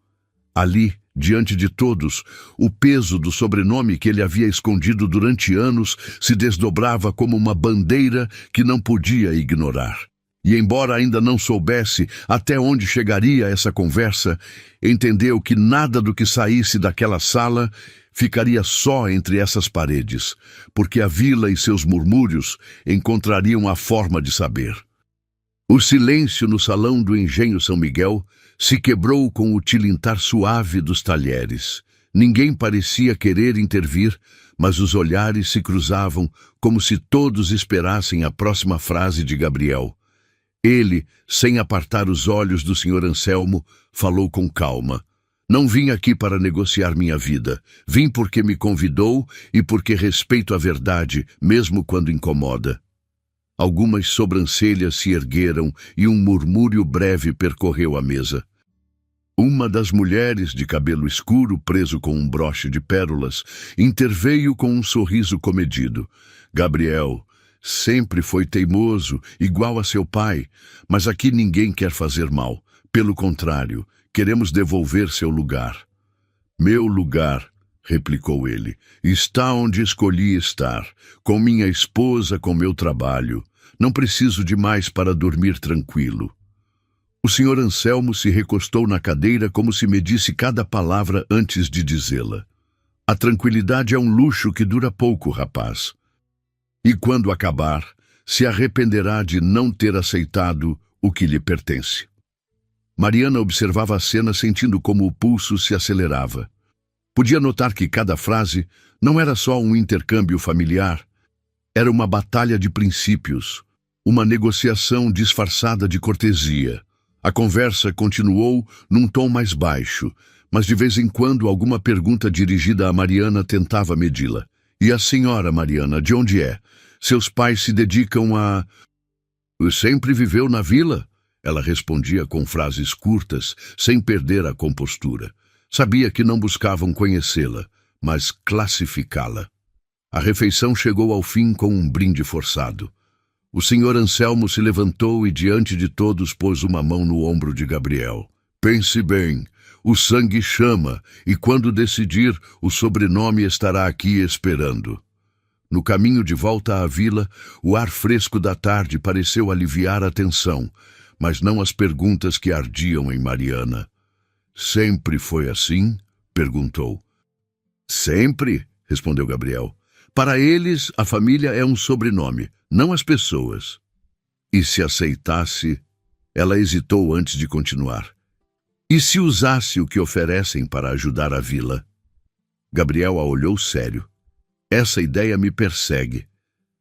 Ali, diante de todos, o peso do sobrenome que ele havia escondido durante anos se desdobrava como uma bandeira que não podia ignorar. E embora ainda não soubesse até onde chegaria essa conversa, entendeu que nada do que saísse daquela sala ficaria só entre essas paredes, porque a vila e seus murmúrios encontrariam a forma de saber. O silêncio no salão do Engenho São Miguel se quebrou com o tilintar suave dos talheres. Ninguém parecia querer intervir, mas os olhares se cruzavam como se todos esperassem a próxima frase de Gabriel. Ele, sem apartar os olhos do Sr. Anselmo, falou com calma. Não vim aqui para negociar minha vida. Vim porque me convidou e porque respeito a verdade, mesmo quando incomoda. Algumas sobrancelhas se ergueram e um murmúrio breve percorreu a mesa. Uma das mulheres de cabelo escuro, preso com um broche de pérolas, interveio com um sorriso comedido. Gabriel sempre foi teimoso, igual a seu pai, mas aqui ninguém quer fazer mal. Pelo contrário, queremos devolver seu lugar. Meu lugar, replicou ele, está onde escolhi estar, com minha esposa, com meu trabalho. Não preciso de mais para dormir tranquilo. O senhor Anselmo se recostou na cadeira como se medisse cada palavra antes de dizê-la. A tranquilidade é um luxo que dura pouco, rapaz. E quando acabar, se arrependerá de não ter aceitado o que lhe pertence. Mariana observava a cena sentindo como o pulso se acelerava. Podia notar que cada frase não era só um intercâmbio familiar, era uma batalha de princípios, uma negociação disfarçada de cortesia. A conversa continuou num tom mais baixo, mas de vez em quando alguma pergunta dirigida a Mariana tentava medi-la. E a senhora, Mariana, de onde é? Seus pais se dedicam a... Sempre viveu na vila? Ela respondia com frases curtas, sem perder a compostura. Sabia que não buscavam conhecê-la, mas classificá-la. A refeição chegou ao fim com um brinde forçado. O senhor Anselmo se levantou e diante de todos pôs uma mão no ombro de Gabriel. Pense bem, o sangue chama, e quando decidir, o sobrenome estará aqui esperando. No caminho de volta à vila, o ar fresco da tarde pareceu aliviar a tensão, mas não as perguntas que ardiam em Mariana. Sempre foi assim? Perguntou. Sempre, respondeu Gabriel. Para eles, a família é um sobrenome, não as pessoas. E se aceitasse, ela hesitou antes de continuar. E se usasse o que oferecem para ajudar a vila? Gabriel a olhou sério. Essa ideia me persegue.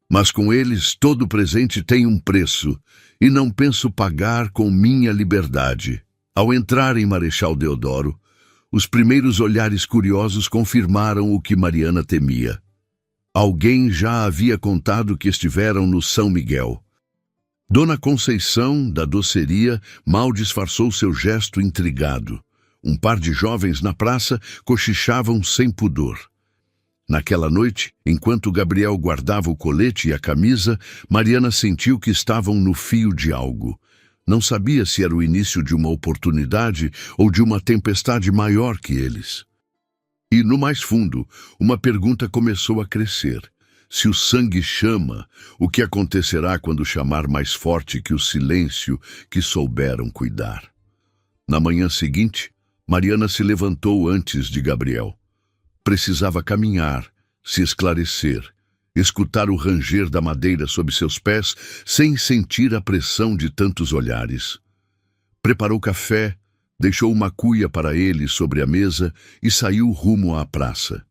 Mas com eles todo presente tem um preço, e não penso pagar com minha liberdade. Ao entrar em Marechal Deodoro, os primeiros olhares curiosos confirmaram o que Mariana temia. Alguém já havia contado que estiveram no São Miguel. Dona Conceição, da doceria, mal disfarçou seu gesto intrigado. Um par de jovens na praça cochichavam sem pudor. Naquela noite, enquanto Gabriel guardava o colete e a camisa, Mariana sentiu que estavam no fio de algo. Não sabia se era o início de uma oportunidade ou de uma tempestade maior que eles. E, no mais fundo, uma pergunta começou a crescer. Se o sangue chama, o que acontecerá quando chamar mais forte que o silêncio que souberam cuidar? Na manhã seguinte, Mariana se levantou antes de Gabriel. Precisava caminhar, se esclarecer, escutar o ranger da madeira sob seus pés sem sentir a pressão de tantos olhares. Preparou café, deixou uma cuia para ele sobre a mesa e saiu rumo à praça.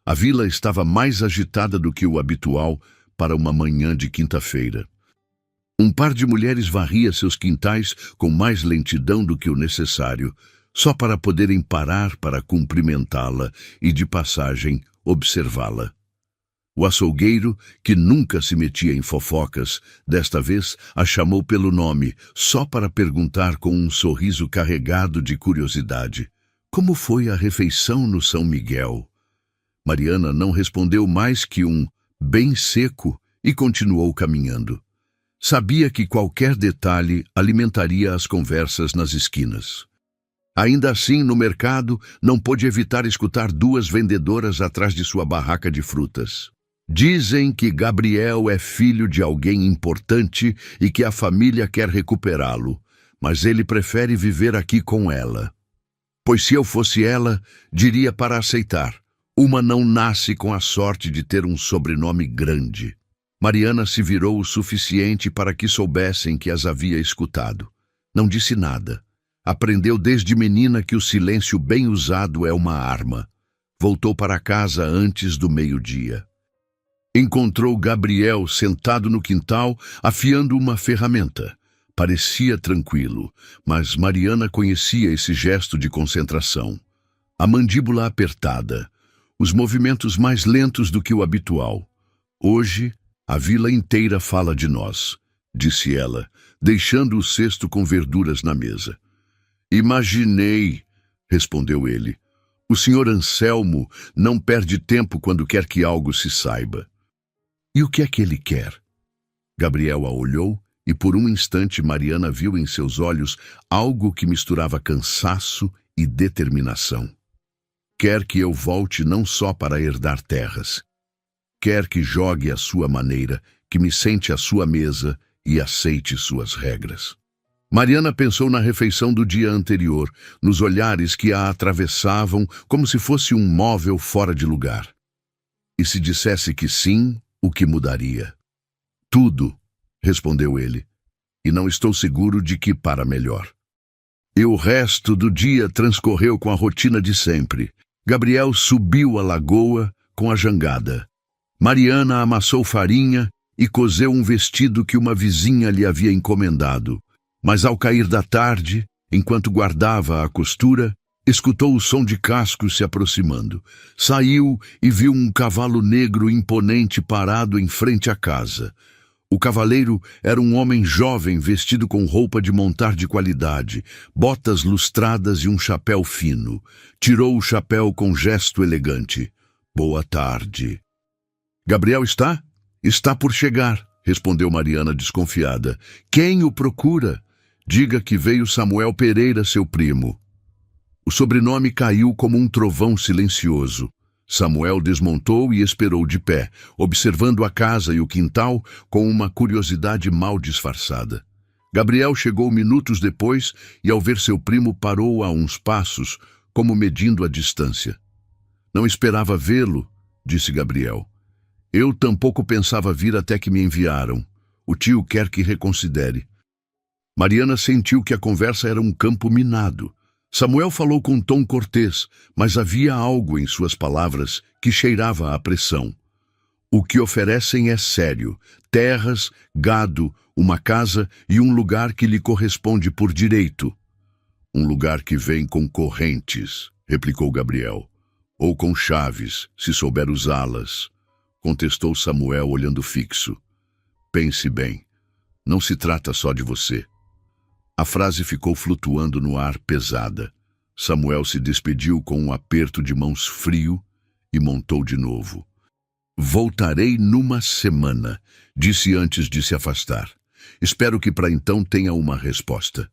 A vila estava mais agitada do que o habitual para uma manhã de quinta-feira. Um par de mulheres varria seus quintais com mais lentidão do que o necessário, só para poderem parar para cumprimentá-la e, de passagem, observá-la. O açougueiro, que nunca se metia em fofocas, desta vez a chamou pelo nome, só para perguntar com um sorriso carregado de curiosidade: como foi a refeição no São Miguel? Mariana não respondeu mais que um bem seco e continuou caminhando. Sabia que qualquer detalhe alimentaria as conversas nas esquinas. Ainda assim, no mercado, não pôde evitar escutar duas vendedoras atrás de sua barraca de frutas. Dizem que Gabriel é filho de alguém importante e que a família quer recuperá-lo, mas ele prefere viver aqui com ela. Pois se eu fosse ela, diria para aceitar. Uma não nasce com a sorte de ter um sobrenome grande. Mariana se virou o suficiente para que soubessem que as havia escutado. Não disse nada. Aprendeu desde menina que o silêncio bem usado é uma arma. Voltou para casa antes do meio-dia. Encontrou Gabriel sentado no quintal, afiando uma ferramenta. Parecia tranquilo, mas Mariana conhecia esse gesto de concentração. A mandíbula apertada, os movimentos mais lentos do que o habitual. Hoje, a vila inteira fala de nós, disse ela, deixando o cesto com verduras na mesa. Imaginei, respondeu ele. O senhor Anselmo não perde tempo quando quer que algo se saiba. E o que é que ele quer? Gabriel a olhou e por um instante Mariana viu em seus olhos algo que misturava cansaço e determinação. Quer que eu volte não só para herdar terras. Quer que jogue à sua maneira, que me sente à sua mesa e aceite suas regras. Mariana pensou na refeição do dia anterior, nos olhares que a atravessavam como se fosse um móvel fora de lugar. E se dissesse que sim, o que mudaria? Tudo, respondeu ele, e não estou seguro de que para melhor. E o resto do dia transcorreu com a rotina de sempre. Gabriel subiu a lagoa com a jangada. Mariana amassou farinha e coseu um vestido que uma vizinha lhe havia encomendado. Mas ao cair da tarde, enquanto guardava a costura, escutou o som de cascos se aproximando. Saiu e viu um cavalo negro imponente parado em frente à casa. O cavaleiro era um homem jovem vestido com roupa de montar de qualidade, botas lustradas e um chapéu fino. Tirou o chapéu com gesto elegante. Boa tarde. Gabriel está? Está por chegar, respondeu Mariana desconfiada. Quem o procura? Diga que veio Samuel Pereira, seu primo. O sobrenome caiu como um trovão silencioso. Samuel desmontou e esperou de pé, observando a casa e o quintal com uma curiosidade mal disfarçada. Gabriel chegou minutos depois e, ao ver seu primo, parou a uns passos, como medindo a distância. Não esperava vê-lo, disse Gabriel. Eu tampouco pensava vir até que me enviaram. O tio quer que reconsidere. Mariana sentiu que a conversa era um campo minado. Samuel falou com tom cortês, mas havia algo em suas palavras que cheirava a pressão. O que oferecem é sério: terras, gado, uma casa e um lugar que lhe corresponde por direito. Um lugar que vem com correntes, replicou Gabriel. Ou com chaves, se souber usá-las, contestou Samuel olhando fixo. Pense bem, não se trata só de você. A frase ficou flutuando no ar pesada. Samuel se despediu com um aperto de mãos frio e montou de novo. Voltarei numa semana, disse antes de se afastar. Espero que para então tenha uma resposta.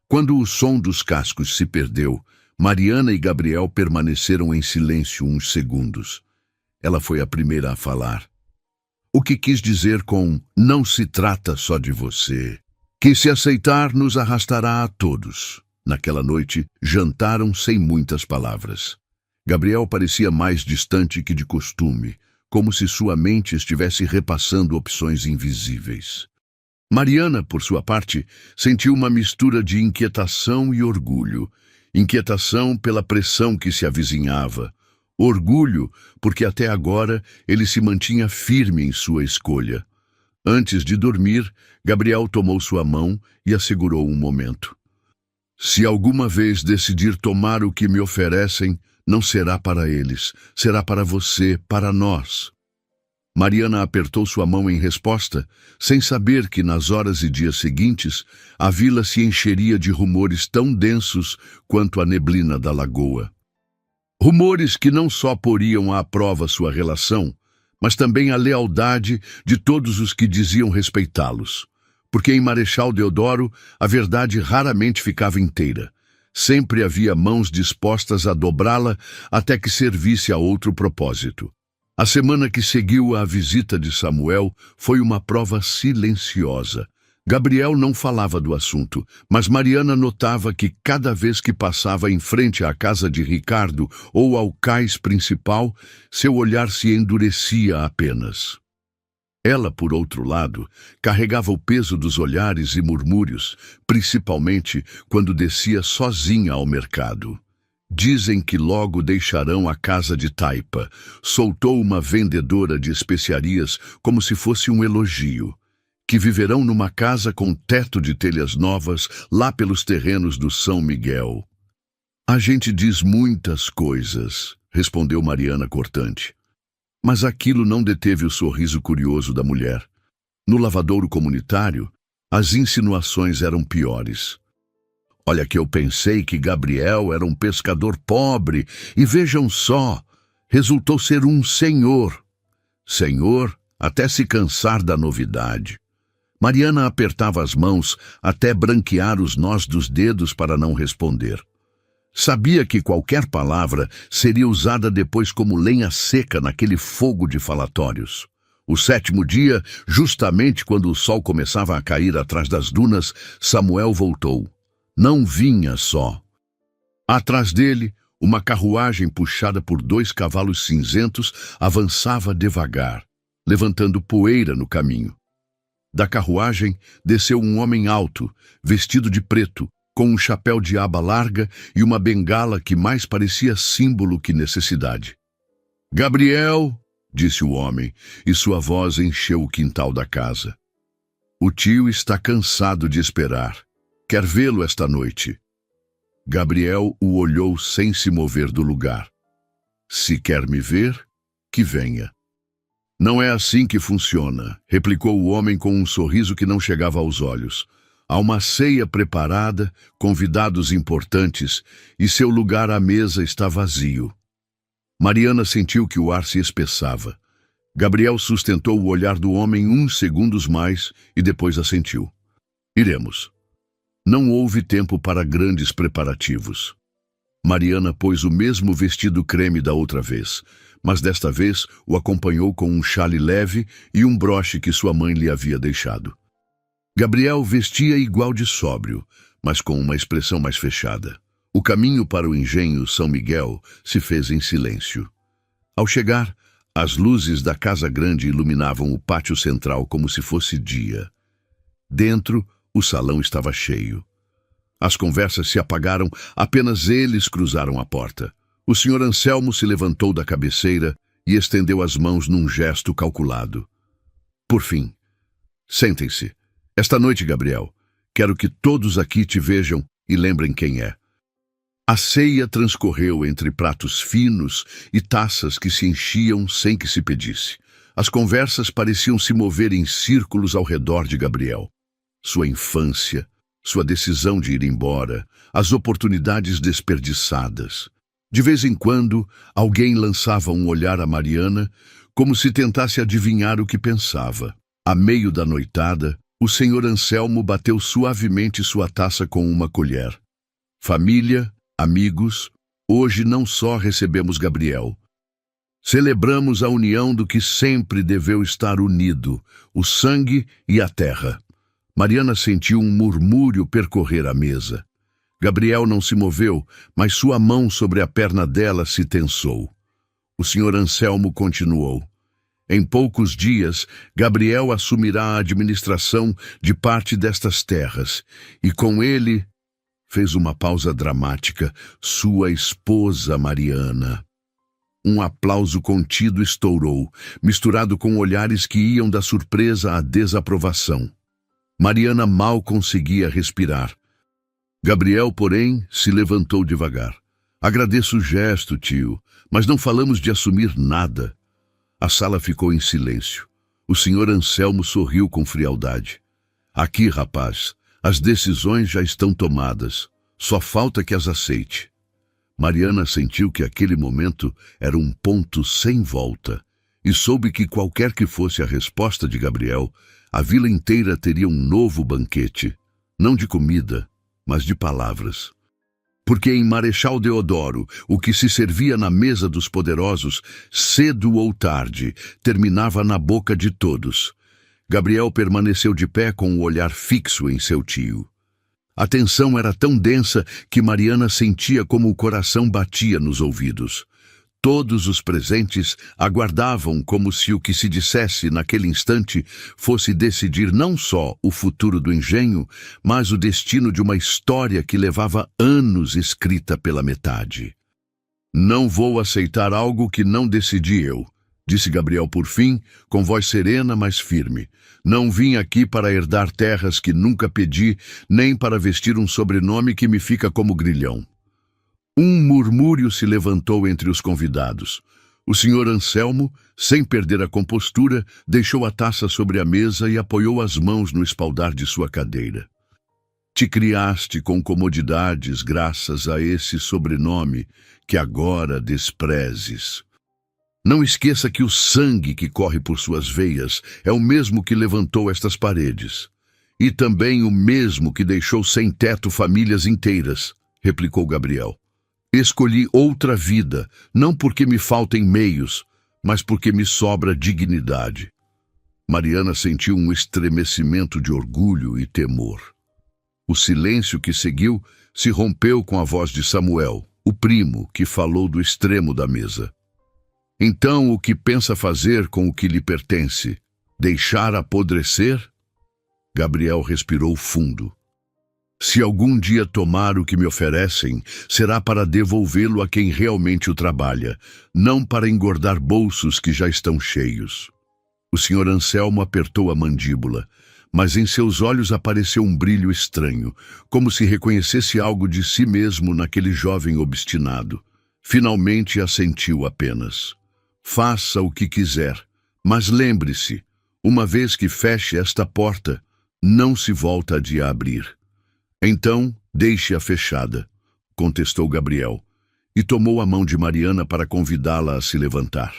Quando o som dos cascos se perdeu, Mariana e Gabriel permaneceram em silêncio uns segundos. Ela foi a primeira a falar. O que quis dizer com "não se trata só de você"? Que se aceitar nos arrastará a todos. Naquela noite, jantaram sem muitas palavras. Gabriel parecia mais distante que de costume, como se sua mente estivesse repassando opções invisíveis. Mariana, por sua parte, sentiu uma mistura de inquietação e orgulho. Inquietação pela pressão que se avizinhava, Orgulho, porque até agora ele se mantinha firme em sua escolha. Antes de dormir, Gabriel tomou sua mão e a segurou um momento. Se alguma vez decidir tomar o que me oferecem, não será para eles, será para você, para nós. Mariana apertou sua mão em resposta, sem saber que nas horas e dias seguintes, a vila se encheria de rumores tão densos quanto a neblina da lagoa. Rumores que não só poriam à prova sua relação, mas também a lealdade de todos os que diziam respeitá-los. Porque em Marechal Deodoro a verdade raramente ficava inteira. Sempre havia mãos dispostas a dobrá-la até que servisse a outro propósito. A semana que seguiu à visita de Samuel foi uma prova silenciosa. Gabriel não falava do assunto, mas Mariana notava que cada vez que passava em frente à casa de Ricardo ou ao cais principal, seu olhar se endurecia apenas. Ela, por outro lado, carregava o peso dos olhares e murmúrios, principalmente quando descia sozinha ao mercado. Dizem que logo deixarão a casa de Taipa, soltou uma vendedora de especiarias como se fosse um elogio. Que viverão numa casa com teto de telhas novas lá pelos terrenos do São Miguel. A gente diz muitas coisas, respondeu Mariana cortante. Mas aquilo não deteve o sorriso curioso da mulher. No lavadouro comunitário, as insinuações eram piores. Olha que eu pensei que Gabriel era um pescador pobre, e vejam só, resultou ser um senhor. Senhor, até se cansar da novidade. Mariana apertava as mãos até branquear os nós dos dedos para não responder. Sabia que qualquer palavra seria usada depois como lenha seca naquele fogo de falatórios. O 7º dia, justamente quando o sol começava a cair atrás das dunas, Samuel voltou. Não vinha só. Atrás dele, uma carruagem puxada por 2 cavalos cinzentos avançava devagar, levantando poeira no caminho. Da carruagem desceu um homem alto, vestido de preto, com um chapéu de aba larga e uma bengala que mais parecia símbolo que necessidade. «Gabriel!» disse o homem, e sua voz encheu o quintal da casa. «O tio está cansado de esperar. Quer vê-lo esta noite?» Gabriel o olhou sem se mover do lugar. «Se quer me ver, que venha.» «Não é assim que funciona», replicou o homem com um sorriso que não chegava aos olhos. «Há uma ceia preparada, convidados importantes, e seu lugar à mesa está vazio.» Mariana sentiu que o ar se espessava. Gabriel sustentou o olhar do homem uns segundos mais e depois assentiu. «Iremos.» Não houve tempo para grandes preparativos. Mariana pôs o mesmo vestido creme da outra vez, mas desta vez o acompanhou com um xale leve e um broche que sua mãe lhe havia deixado. Gabriel vestia igual de sóbrio, mas com uma expressão mais fechada. O caminho para o engenho São Miguel se fez em silêncio. Ao chegar, as luzes da casa grande iluminavam o pátio central como se fosse dia. Dentro, o salão estava cheio. As conversas se apagaram, apenas eles cruzaram a porta. O Sr. Anselmo se levantou da cabeceira e estendeu as mãos num gesto calculado. Por fim, sentem-se. Esta noite, Gabriel, quero que todos aqui te vejam e lembrem quem é. A ceia transcorreu entre pratos finos e taças que se enchiam sem que se pedisse. As conversas pareciam se mover em círculos ao redor de Gabriel. Sua infância, sua decisão de ir embora, as oportunidades desperdiçadas. De vez em quando, alguém lançava um olhar a Mariana, como se tentasse adivinhar o que pensava. A meio da noitada, o Sr. Anselmo bateu suavemente sua taça com uma colher. Família, amigos, hoje não só recebemos Gabriel. Celebramos a união do que sempre deveu estar unido, o sangue e a terra. Mariana sentiu um murmúrio percorrer a mesa. Gabriel não se moveu, mas sua mão sobre a perna dela se tensou. O Sr. Anselmo continuou. Em poucos dias, Gabriel assumirá a administração de parte destas terras, e com ele, fez uma pausa dramática, sua esposa Mariana. Um aplauso contido estourou, misturado com olhares que iam da surpresa à desaprovação. Mariana mal conseguia respirar. Gabriel, porém, se levantou devagar. Agradeço o gesto, tio, mas não falamos de assumir nada. A sala ficou em silêncio. O senhor Anselmo sorriu com frialdade. Aqui, rapaz, as decisões já estão tomadas. Só falta que as aceite. Mariana sentiu que aquele momento era um ponto sem volta e soube que qualquer que fosse a resposta de Gabriel, a vila inteira teria um novo banquete, não de comida, mas de palavras. Porque em Marechal Deodoro, o que se servia na mesa dos poderosos, cedo ou tarde, terminava na boca de todos. Gabriel permaneceu de pé com o olhar fixo em seu tio. A tensão era tão densa que Mariana sentia como o coração batia nos ouvidos. Todos os presentes aguardavam como se o que se dissesse naquele instante fosse decidir não só o futuro do engenho, mas o destino de uma história que levava anos escrita pela metade. Não vou aceitar algo que não decidi eu, disse Gabriel por fim, com voz serena, mas firme. Não vim aqui para herdar terras que nunca pedi, nem para vestir um sobrenome que me fica como grilhão. Um murmúrio se levantou entre os convidados. O senhor Anselmo, sem perder a compostura, deixou a taça sobre a mesa e apoiou as mãos no espaldar de sua cadeira. Te criaste com comodidades graças a esse sobrenome que agora desprezes. Não esqueça que o sangue que corre por suas veias é o mesmo que levantou estas paredes. E também o mesmo que deixou sem teto famílias inteiras, replicou Gabriel. Escolhi outra vida, não porque me faltem meios, mas porque me sobra dignidade. Mariana sentiu um estremecimento de orgulho e temor. O silêncio que seguiu se rompeu com a voz de Samuel, o primo, que falou do extremo da mesa. Então, o que pensa fazer com o que lhe pertence? Deixar apodrecer? Gabriel respirou fundo. Se algum dia tomar o que me oferecem, será para devolvê-lo a quem realmente o trabalha, não para engordar bolsos que já estão cheios. O senhor Anselmo apertou a mandíbula, mas em seus olhos apareceu um brilho estranho, como se reconhecesse algo de si mesmo naquele jovem obstinado. Finalmente assentiu apenas. Faça o que quiser, mas lembre-se, uma vez que feche esta porta, não se volta de a abrir. Então, deixe-a fechada, contestou Gabriel, e tomou a mão de Mariana para convidá-la a se levantar.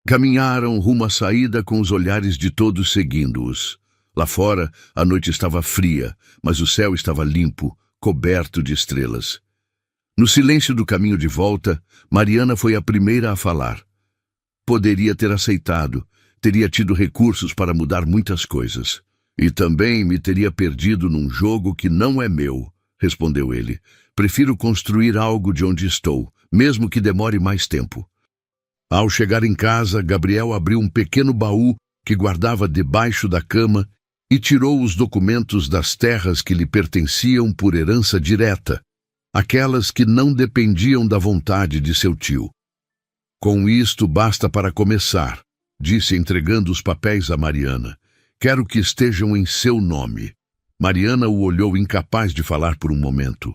Caminharam rumo à saída com os olhares de todos seguindo-os. Lá fora, a noite estava fria, mas o céu estava limpo, coberto de estrelas. No silêncio do caminho de volta, Mariana foi a primeira a falar. Poderia ter aceitado, teria tido recursos para mudar muitas coisas. E também me teria perdido num jogo que não é meu, respondeu ele. Prefiro construir algo de onde estou, mesmo que demore mais tempo. Ao chegar em casa, Gabriel abriu um pequeno baú que guardava debaixo da cama e tirou os documentos das terras que lhe pertenciam por herança direta, aquelas que não dependiam da vontade de seu tio. Com isto basta para começar, disse entregando os papéis a Mariana. Quero que estejam em seu nome. Mariana o olhou incapaz de falar por um momento.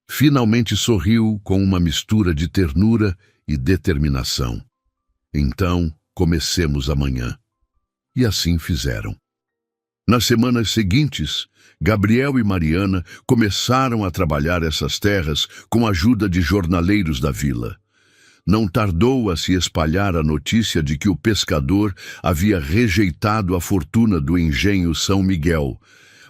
Finalmente sorriu com uma mistura de ternura e determinação. Então, comecemos amanhã. E assim fizeram. Nas semanas seguintes, Gabriel e Mariana começaram a trabalhar essas terras com a ajuda de jornaleiros da vila. Não tardou a se espalhar a notícia de que o pescador havia rejeitado a fortuna do engenho São Miguel,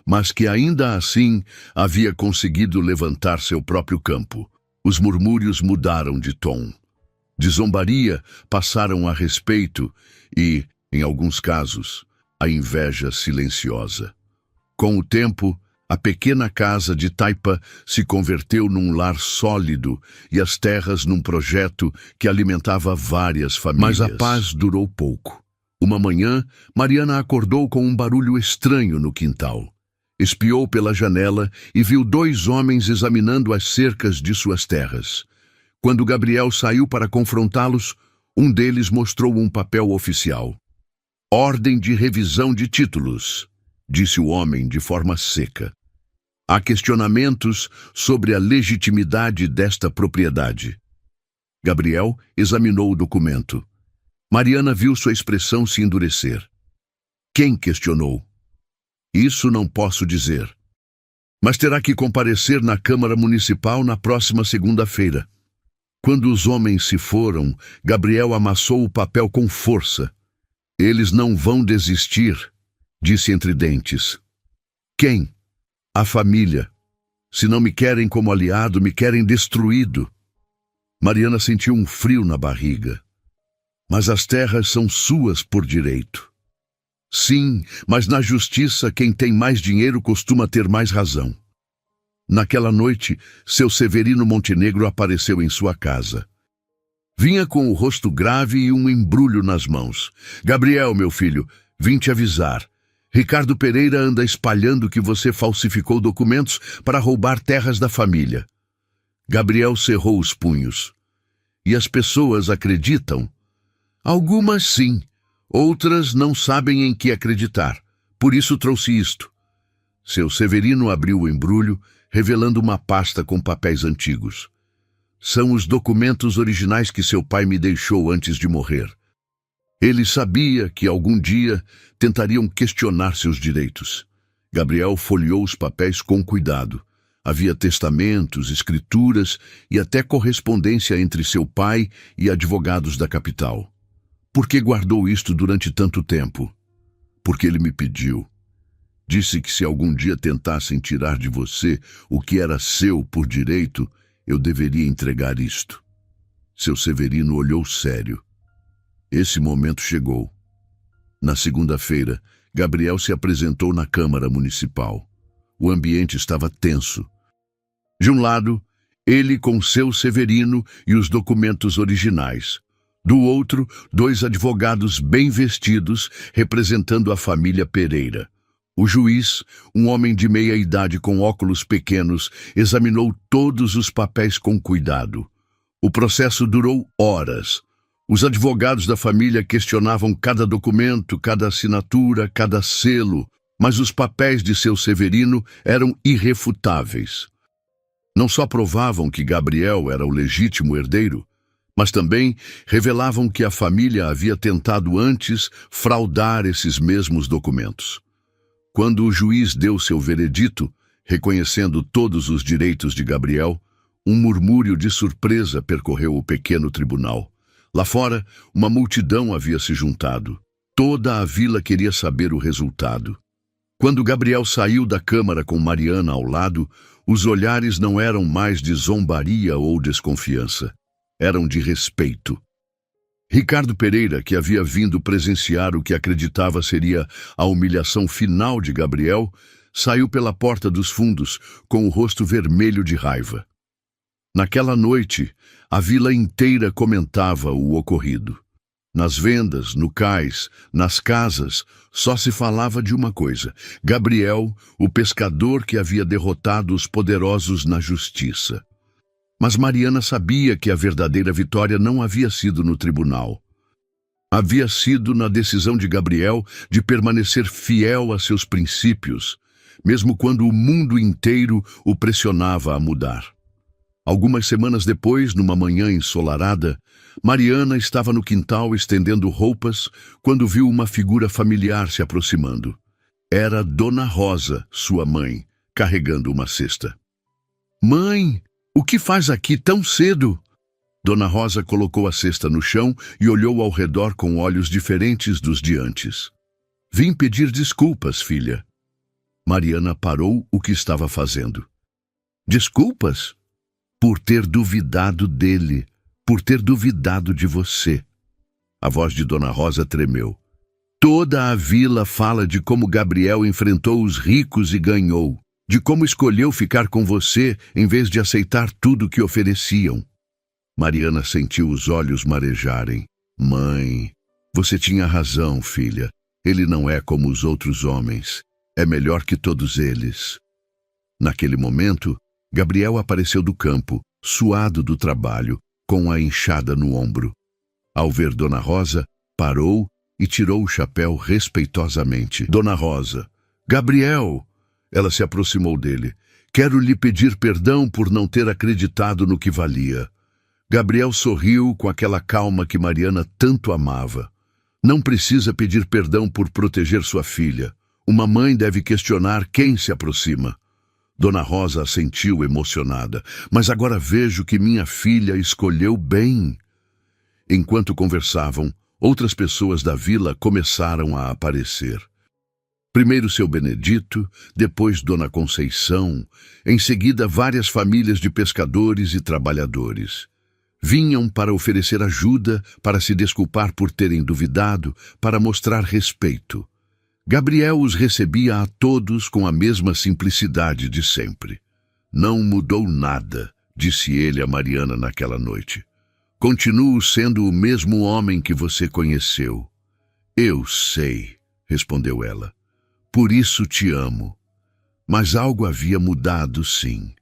mas que ainda assim havia conseguido levantar seu próprio campo. Os murmúrios mudaram de tom. De zombaria passaram a respeito e, em alguns casos, a inveja silenciosa. Com o tempo, a pequena casa de Taipa se converteu num lar sólido e as terras num projeto que alimentava várias famílias. Mas a paz durou pouco. Uma manhã, Mariana acordou com um barulho estranho no quintal. Espiou pela janela e viu dois homens examinando as cercas de suas terras. Quando Gabriel saiu para confrontá-los, um deles mostrou um papel oficial. Ordem de revisão de títulos, disse o homem de forma seca. Há questionamentos sobre a legitimidade desta propriedade. Gabriel examinou o documento. Mariana viu sua expressão se endurecer. Quem questionou? Isso não posso dizer. Mas terá que comparecer na Câmara Municipal na próxima segunda-feira. Quando os homens se foram, Gabriel amassou o papel com força. Eles não vão desistir, disse entre dentes. Quem? A família. Se não me querem como aliado, me querem destruído. Mariana sentiu um frio na barriga. Mas as terras são suas por direito. Sim, mas na justiça quem tem mais dinheiro costuma ter mais razão. Naquela noite, seu Severino Montenegro apareceu em sua casa. Vinha com o rosto grave e um embrulho nas mãos. Gabriel, meu filho, vim te avisar. Ricardo Pereira anda espalhando que você falsificou documentos para roubar terras da família. Gabriel cerrou os punhos. E as pessoas acreditam? Algumas sim, outras não sabem em que acreditar. Por isso trouxe isto. Seu Severino abriu o embrulho, revelando uma pasta com papéis antigos. São os documentos originais que seu pai me deixou antes de morrer. Ele sabia que algum dia tentariam questionar seus direitos. Gabriel folheou os papéis com cuidado. Havia testamentos, escrituras e até correspondência entre seu pai e advogados da capital. Por que guardou isto durante tanto tempo? Porque ele me pediu. Disse que se algum dia tentassem tirar de você o que era seu por direito, eu deveria entregar isto. Seu Severino olhou sério. Esse momento chegou. Na segunda-feira, Gabriel se apresentou na Câmara Municipal. O ambiente estava tenso. De um lado, ele com seu Severino e os documentos originais. Do outro, dois advogados bem vestidos, representando a família Pereira. O juiz, um homem de meia idade com óculos pequenos, examinou todos os papéis com cuidado. O processo durou horas. Os advogados da família questionavam cada documento, cada assinatura, cada selo, mas os papéis de seu Severino eram irrefutáveis. Não só provavam que Gabriel era o legítimo herdeiro, mas também revelavam que a família havia tentado antes fraudar esses mesmos documentos. Quando o juiz deu seu veredito, reconhecendo todos os direitos de Gabriel, um murmúrio de surpresa percorreu o pequeno tribunal. Lá fora, uma multidão havia se juntado. Toda a vila queria saber o resultado. Quando Gabriel saiu da câmara com Mariana ao lado, os olhares não eram mais de zombaria ou desconfiança. Eram de respeito. Ricardo Pereira, que havia vindo presenciar o que acreditava seria a humilhação final de Gabriel, saiu pela porta dos fundos com o rosto vermelho de raiva. Naquela noite, a vila inteira comentava o ocorrido. Nas vendas, no cais, nas casas, só se falava de uma coisa: Gabriel, o pescador que havia derrotado os poderosos na justiça. Mas Mariana sabia que a verdadeira vitória não havia sido no tribunal. Havia sido na decisão de Gabriel de permanecer fiel a seus princípios, mesmo quando o mundo inteiro o pressionava a mudar. Algumas semanas depois, numa manhã ensolarada, Mariana estava no quintal estendendo roupas quando viu uma figura familiar se aproximando. Era Dona Rosa, sua mãe, carregando uma cesta. "Mãe, o que faz aqui tão cedo?" Dona Rosa colocou a cesta no chão e olhou ao redor com olhos diferentes dos de antes. "Vim pedir desculpas, filha." Mariana parou o que estava fazendo. "Desculpas? Por ter duvidado dele, por ter duvidado de você." A voz de Dona Rosa tremeu. "Toda a vila fala de como Gabriel enfrentou os ricos e ganhou, de como escolheu ficar com você em vez de aceitar tudo que ofereciam." Mariana sentiu os olhos marejarem. "Mãe, você tinha razão, filha. Ele não é como os outros homens. É melhor que todos eles." Naquele momento, Gabriel apareceu do campo, suado do trabalho, com a enxada no ombro. Ao ver Dona Rosa, parou e tirou o chapéu respeitosamente. Dona Rosa, Gabriel! Ela se aproximou dele. Quero lhe pedir perdão por não ter acreditado no que valia. Gabriel sorriu com aquela calma que Mariana tanto amava. Não precisa pedir perdão por proteger sua filha. Uma mãe deve questionar quem se aproxima. Dona Rosa assentiu emocionada. Mas agora vejo que minha filha escolheu bem. Enquanto conversavam, outras pessoas da vila começaram a aparecer. Primeiro seu Benedito, depois Dona Conceição, em seguida várias famílias de pescadores e trabalhadores. Vinham para oferecer ajuda, para se desculpar por terem duvidado, para mostrar respeito. Gabriel os recebia a todos com a mesma simplicidade de sempre. Não mudou nada, disse ele a Mariana naquela noite. Continuo sendo o mesmo homem que você conheceu. Eu sei, respondeu ela. Por isso te amo. Mas algo havia mudado, sim.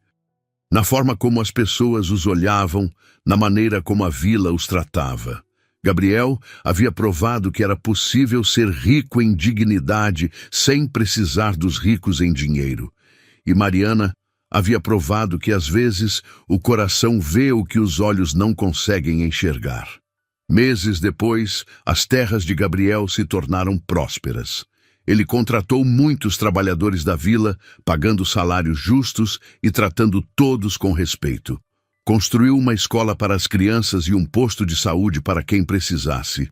Na forma como as pessoas os olhavam, na maneira como a vila os tratava. Gabriel havia provado que era possível ser rico em dignidade sem precisar dos ricos em dinheiro. E Mariana havia provado que às vezes o coração vê o que os olhos não conseguem enxergar. Meses depois, as terras de Gabriel se tornaram prósperas. Ele contratou muitos trabalhadores da vila, pagando salários justos e tratando todos com respeito. Construiu uma escola para as crianças e um posto de saúde para quem precisasse.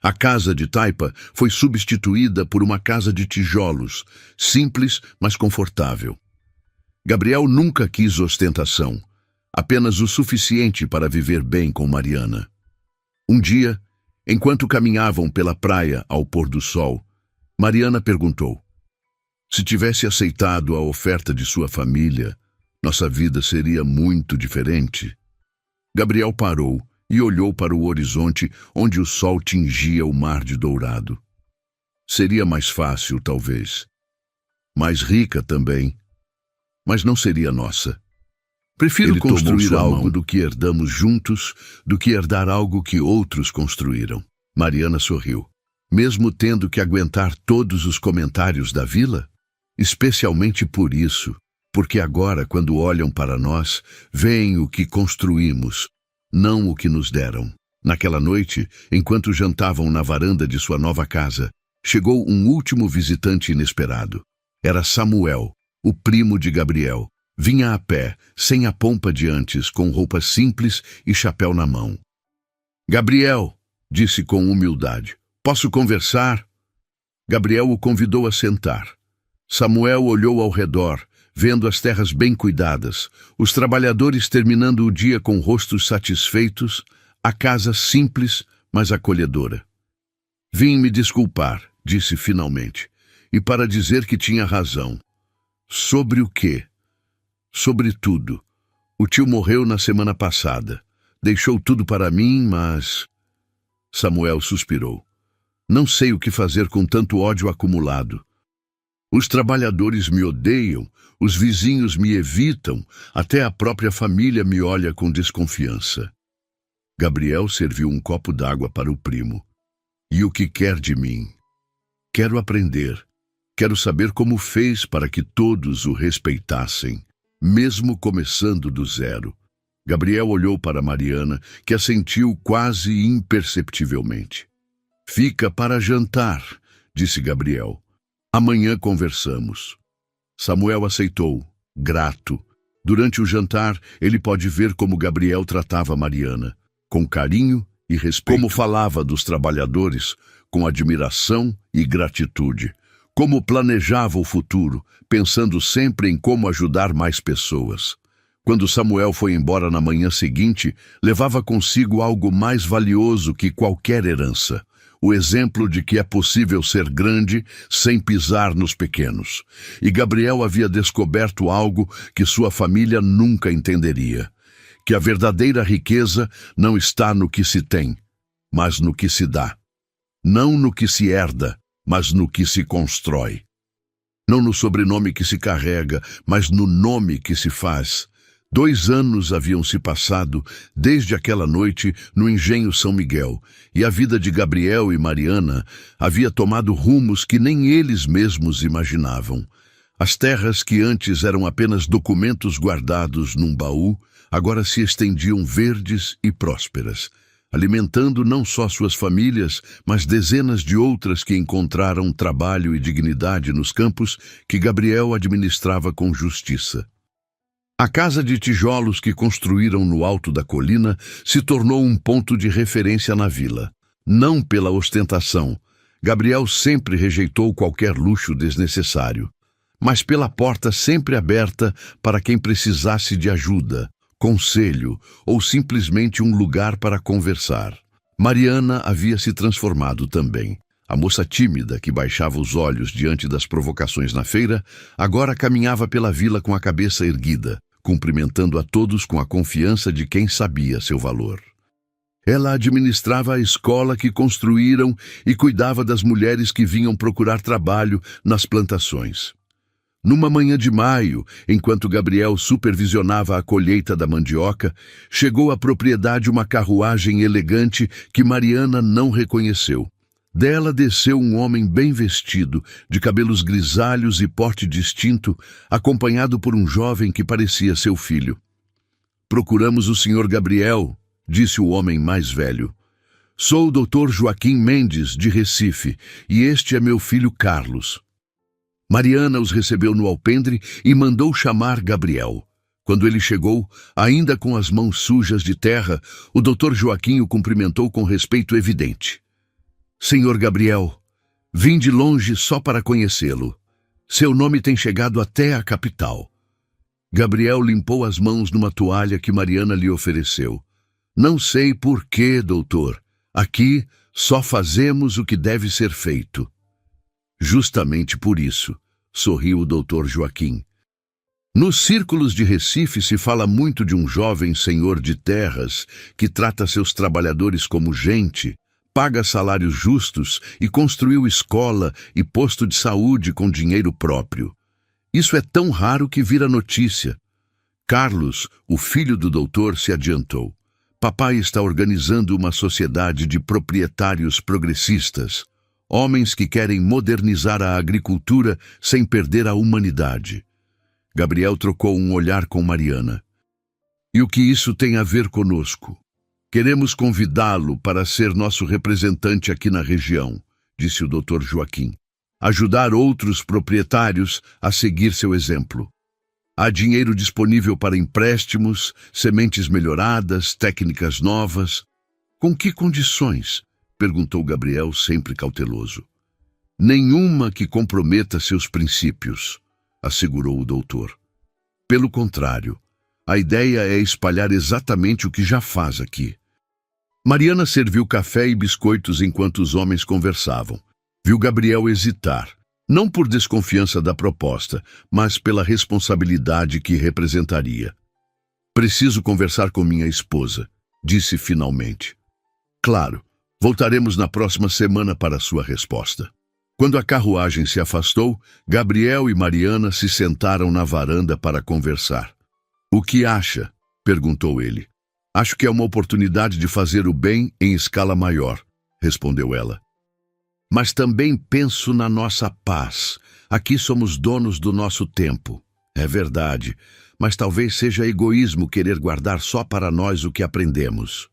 A casa de taipa foi substituída por uma casa de tijolos, simples, mas confortável. Gabriel nunca quis ostentação, apenas o suficiente para viver bem com Mariana. Um dia, enquanto caminhavam pela praia ao pôr do sol, Mariana perguntou: se tivesse aceitado a oferta de sua família, nossa vida seria muito diferente. Gabriel parou e olhou para o horizonte onde o sol tingia o mar de dourado. Seria mais fácil, talvez. Mais rica também. Mas não seria nossa. Prefiro construir algo do que herdamos juntos do que herdar algo que outros construíram. Mariana sorriu. Mesmo tendo que aguentar todos os comentários da vila? Especialmente por isso, porque agora, quando olham para nós, veem o que construímos, não o que nos deram. Naquela noite, enquanto jantavam na varanda de sua nova casa, chegou um último visitante inesperado. Era Samuel, o primo de Gabriel. Vinha a pé, sem a pompa de antes, com roupa simples e chapéu na mão. Gabriel, disse com humildade. Posso conversar? Gabriel o convidou a sentar. Samuel olhou ao redor, vendo as terras bem cuidadas, os trabalhadores terminando o dia com rostos satisfeitos, a casa simples, mas acolhedora. Vim me desculpar, disse finalmente, e para dizer que tinha razão. Sobre o quê? Sobre tudo. O tio morreu na semana passada. Deixou tudo para mim, mas... Samuel suspirou. Não sei o que fazer com tanto ódio acumulado. Os trabalhadores me odeiam, os vizinhos me evitam, até a própria família me olha com desconfiança. Gabriel serviu um copo d'água para o primo. E o que quer de mim? Quero aprender. Quero saber como fez para que todos o respeitassem, mesmo começando do zero. Gabriel olhou para Mariana, que assentiu quase imperceptivelmente. Fica para jantar, disse Gabriel. Amanhã conversamos. Samuel aceitou, grato. Durante o jantar, ele pode ver como Gabriel tratava Mariana, com carinho e respeito. Como falava dos trabalhadores, com admiração e gratitude. Como planejava o futuro, pensando sempre em como ajudar mais pessoas. Quando Samuel foi embora na manhã seguinte, levava consigo algo mais valioso que qualquer herança. O exemplo de que é possível ser grande sem pisar nos pequenos. E Gabriel havia descoberto algo que sua família nunca entenderia. Que a verdadeira riqueza não está no que se tem, mas no que se dá. Não no que se herda, mas no que se constrói. Não no sobrenome que se carrega, mas no nome que se faz. 2 anos haviam se passado desde aquela noite no engenho São Miguel, e a vida de Gabriel e Mariana havia tomado rumos que nem eles mesmos imaginavam. As terras que antes eram apenas documentos guardados num baú, agora se estendiam verdes e prósperas, alimentando não só suas famílias, mas dezenas de outras que encontraram trabalho e dignidade nos campos que Gabriel administrava com justiça. A casa de tijolos que construíram no alto da colina se tornou um ponto de referência na vila. Não pela ostentação. Gabriel sempre rejeitou qualquer luxo desnecessário, mas pela porta sempre aberta para quem precisasse de ajuda, conselho ou simplesmente um lugar para conversar. Mariana havia se transformado também. A moça tímida que baixava os olhos diante das provocações na feira, agora caminhava pela vila com a cabeça erguida, cumprimentando a todos com a confiança de quem sabia seu valor. Ela administrava a escola que construíram e cuidava das mulheres que vinham procurar trabalho nas plantações. Numa manhã de maio, enquanto Gabriel supervisionava a colheita da mandioca, chegou à propriedade uma carruagem elegante que Mariana não reconheceu. Dela desceu um homem bem vestido, de cabelos grisalhos e porte distinto, acompanhado por um jovem que parecia seu filho. "Procuramos o Sr. Gabriel", disse o homem mais velho. "Sou o Dr. Joaquim Mendes, de Recife, e este é meu filho Carlos." Mariana os recebeu no alpendre e mandou chamar Gabriel. Quando ele chegou, ainda com as mãos sujas de terra, o Dr. Joaquim o cumprimentou com respeito evidente. "Senhor Gabriel, vim de longe só para conhecê-lo. Seu nome tem chegado até a capital." Gabriel limpou as mãos numa toalha que Mariana lhe ofereceu. "Não sei por quê, doutor. Aqui só fazemos o que deve ser feito." "Justamente por isso", sorriu o Dr. Joaquim. "Nos círculos de Recife se fala muito de um jovem senhor de terras que trata seus trabalhadores como gente, paga salários justos e construiu escola e posto de saúde com dinheiro próprio. Isso é tão raro que vira notícia." Carlos, o filho do doutor, se adiantou. "Papai está organizando uma sociedade de proprietários progressistas, homens que querem modernizar a agricultura sem perder a humanidade." Gabriel trocou um olhar com Mariana. "E o que isso tem a ver conosco?" "Queremos convidá-lo para ser nosso representante aqui na região", disse o Dr. Joaquim. "Ajudar outros proprietários a seguir seu exemplo. Há dinheiro disponível para empréstimos, sementes melhoradas, técnicas novas." "Com que condições?" perguntou Gabriel, sempre cauteloso. "Nenhuma que comprometa seus princípios", assegurou o doutor. "Pelo contrário, a ideia é espalhar exatamente o que já faz aqui." Mariana serviu café e biscoitos enquanto os homens conversavam. Viu Gabriel hesitar, não por desconfiança da proposta, mas pela responsabilidade que representaria. "Preciso conversar com minha esposa", disse finalmente. "Claro, voltaremos na próxima semana para sua resposta." Quando a carruagem se afastou, Gabriel e Mariana se sentaram na varanda para conversar. "O que acha?" perguntou ele. "Acho que é uma oportunidade de fazer o bem em escala maior", respondeu ela. "Mas também penso na nossa paz. Aqui somos donos do nosso tempo." "É verdade, mas talvez seja egoísmo querer guardar só para nós o que aprendemos."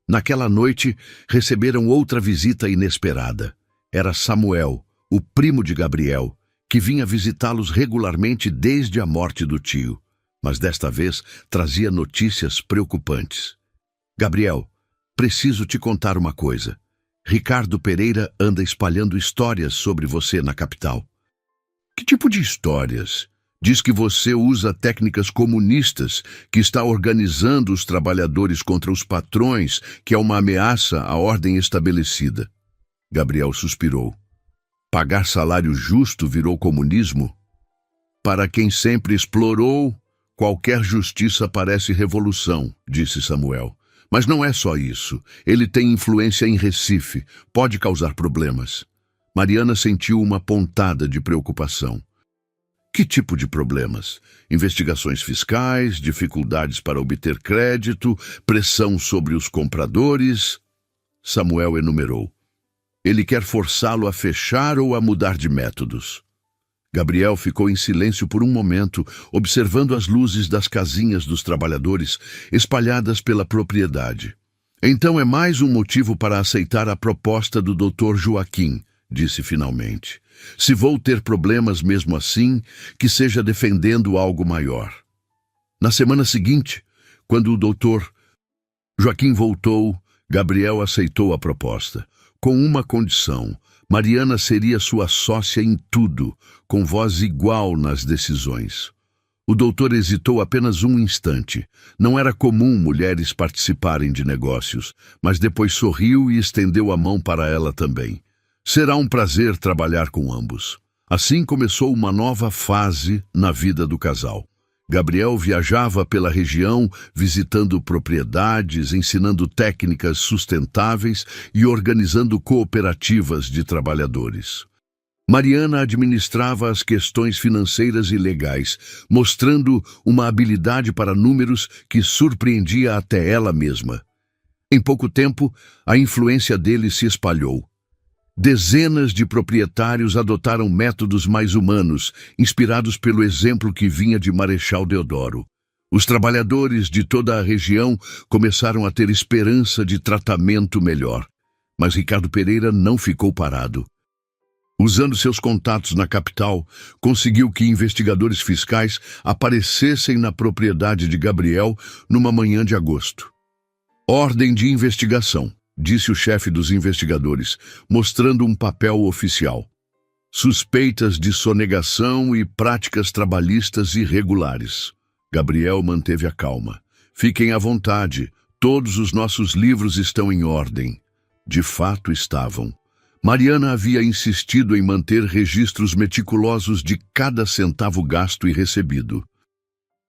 Naquela noite, receberam outra visita inesperada. Era Samuel, o primo de Gabriel, que vinha visitá-los regularmente desde a morte do tio. Mas desta vez trazia notícias preocupantes. "Gabriel, preciso te contar uma coisa. Ricardo Pereira anda espalhando histórias sobre você na capital." "Que tipo de histórias?" "Diz que você usa técnicas comunistas, que está organizando os trabalhadores contra os patrões, que é uma ameaça à ordem estabelecida." Gabriel suspirou. "Pagar salário justo virou comunismo? Para quem sempre explorou, qualquer justiça parece revolução", disse Samuel. "Mas não é só isso. Ele tem influência em Recife. Pode causar problemas." Mariana sentiu uma pontada de preocupação. Que tipo de problemas? Investigações fiscais, dificuldades para obter crédito, pressão sobre os compradores? Samuel enumerou. Ele quer forçá-lo a fechar ou a mudar de métodos. Gabriel ficou em silêncio por um momento, observando as luzes das casinhas dos trabalhadores espalhadas pela propriedade. Então é mais um motivo para aceitar a proposta do Dr. Joaquim, disse finalmente. Se vou ter problemas mesmo assim, que seja defendendo algo maior. Na semana seguinte, quando o Dr. Joaquim voltou, Gabriel aceitou a proposta, com uma condição. Mariana seria sua sócia em tudo, com voz igual nas decisões. O doutor hesitou apenas um instante. Não era comum mulheres participarem de negócios, mas depois sorriu e estendeu a mão para ela também. Será um prazer trabalhar com ambos. Assim começou uma nova fase na vida do casal. Gabriel viajava pela região, visitando propriedades, ensinando técnicas sustentáveis e organizando cooperativas de trabalhadores. Mariana administrava as questões financeiras e legais, mostrando uma habilidade para números que surpreendia até ela mesma. Em pouco tempo, a influência dele se espalhou. Dezenas de proprietários adotaram métodos mais humanos, inspirados pelo exemplo que vinha de Marechal Deodoro. Os trabalhadores de toda a região começaram a ter esperança de tratamento melhor. Mas Ricardo Pereira não ficou parado. Usando seus contatos na capital, conseguiu que investigadores fiscais aparecessem na propriedade de Gabriel numa manhã de agosto. Ordem de investigação, disse o chefe dos investigadores, mostrando um papel oficial. Suspeitas de sonegação e práticas trabalhistas irregulares. Gabriel manteve a calma. Fiquem à vontade, todos os nossos livros estão em ordem. De fato estavam. Mariana havia insistido em manter registros meticulosos de cada centavo gasto e recebido.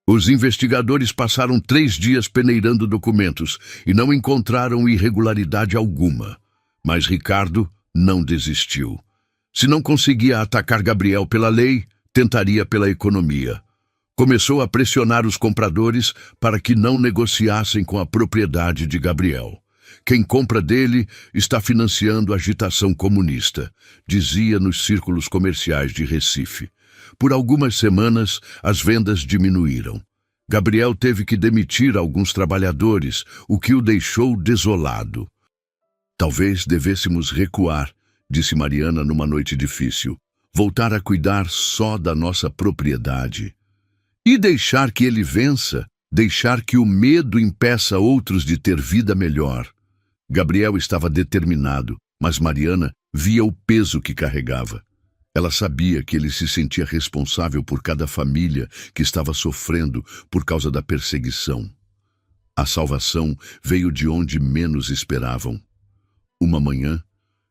Os investigadores passaram 3 dias peneirando documentos e não encontraram irregularidade alguma. Mas Ricardo não desistiu. Se não conseguia atacar Gabriel pela lei, tentaria pela economia. Começou a pressionar os compradores para que não negociassem com a propriedade de Gabriel. Quem compra dele está financiando a agitação comunista, dizia nos círculos comerciais de Recife. Por algumas semanas, as vendas diminuíram. Gabriel teve que demitir alguns trabalhadores, o que o deixou desolado. Talvez devêssemos recuar, disse Mariana numa noite difícil. Voltar a cuidar só da nossa propriedade. E deixar que ele vença, deixar que o medo impeça outros de ter vida melhor. Gabriel estava determinado, mas Mariana via o peso que carregava. Ela sabia que ele se sentia responsável por cada família que estava sofrendo por causa da perseguição. A salvação veio de onde menos esperavam. Uma manhã,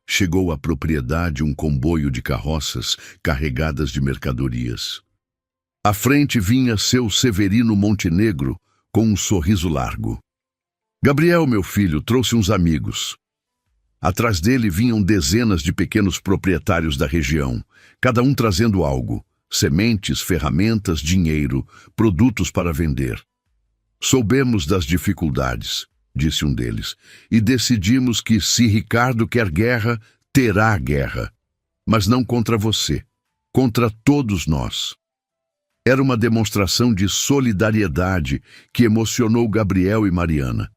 chegou à propriedade um comboio de carroças carregadas de mercadorias. À frente vinha seu Severino Montenegro com um sorriso largo. Gabriel, meu filho, trouxe uns amigos. Atrás dele vinham dezenas de pequenos proprietários da região, cada um trazendo algo: sementes, ferramentas, dinheiro, produtos para vender. Soubemos das dificuldades, disse um deles, e decidimos que se Ricardo quer guerra, terá guerra. Mas não contra você, contra todos nós. Era uma demonstração de solidariedade que emocionou Gabriel e Mariana.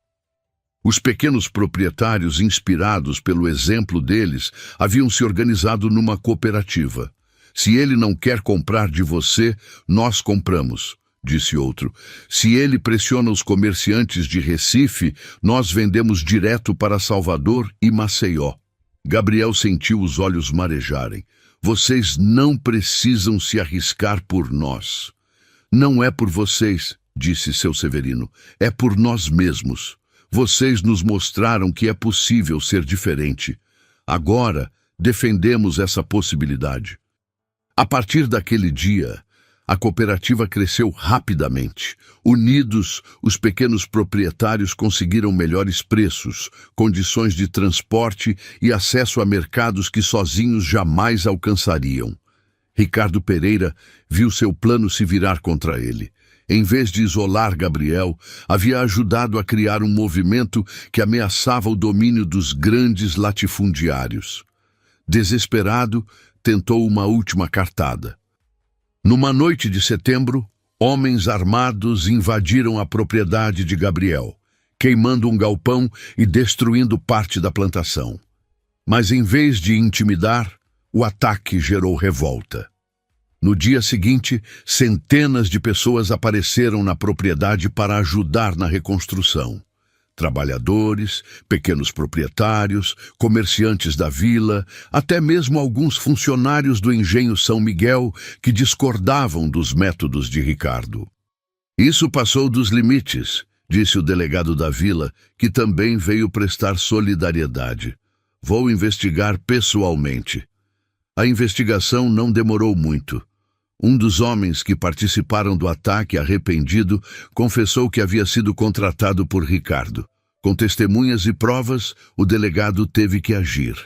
Os pequenos proprietários, inspirados pelo exemplo deles, haviam se organizado numa cooperativa. Se ele não quer comprar de você, nós compramos, disse outro. Se ele pressiona os comerciantes de Recife, nós vendemos direto para Salvador e Maceió. Gabriel sentiu os olhos marejarem. Vocês não precisam se arriscar por nós. Não é por vocês, disse seu Severino, é por nós mesmos. Vocês nos mostraram que é possível ser diferente. Agora, defendemos essa possibilidade. A partir daquele dia, a cooperativa cresceu rapidamente. Unidos, os pequenos proprietários conseguiram melhores preços, condições de transporte e acesso a mercados que sozinhos jamais alcançariam. Ricardo Pereira viu seu plano se virar contra ele. Em vez de isolar Gabriel, havia ajudado a criar um movimento que ameaçava o domínio dos grandes latifundiários. Desesperado, tentou uma última cartada. Numa noite de setembro, homens armados invadiram a propriedade de Gabriel, queimando um galpão e destruindo parte da plantação. Mas em vez de intimidar, o ataque gerou revolta. No dia seguinte, centenas de pessoas apareceram na propriedade para ajudar na reconstrução. Trabalhadores, pequenos proprietários, comerciantes da vila, até mesmo alguns funcionários do engenho São Miguel que discordavam dos métodos de Ricardo. Isso passou dos limites, disse o delegado da vila, que também veio prestar solidariedade. Vou investigar pessoalmente. A investigação não demorou muito. Um dos homens que participaram do ataque, arrependido, confessou que havia sido contratado por Ricardo. Com testemunhas e provas, o delegado teve que agir.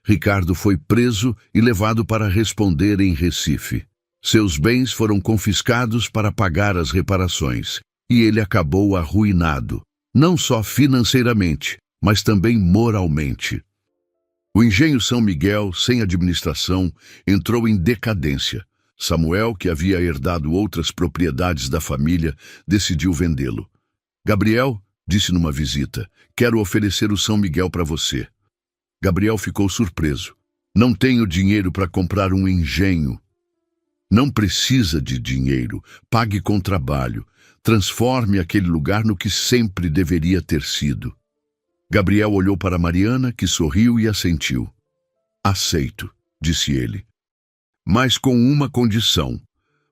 Ricardo foi preso e levado para responder em Recife. Seus bens foram confiscados para pagar as reparações, e ele acabou arruinado, não só financeiramente, mas também moralmente. O engenho São Miguel, sem administração, entrou em decadência. Samuel, que havia herdado outras propriedades da família, decidiu vendê-lo. Gabriel disse numa visita: "Quero oferecer o São Miguel para você." Gabriel ficou surpreso. "Não tenho dinheiro para comprar um engenho." "Não precisa de dinheiro. Pague com trabalho. Transforme aquele lugar no que sempre deveria ter sido." Gabriel olhou para Mariana, que sorriu e assentiu. "Aceito", disse ele. "Mas com uma condição.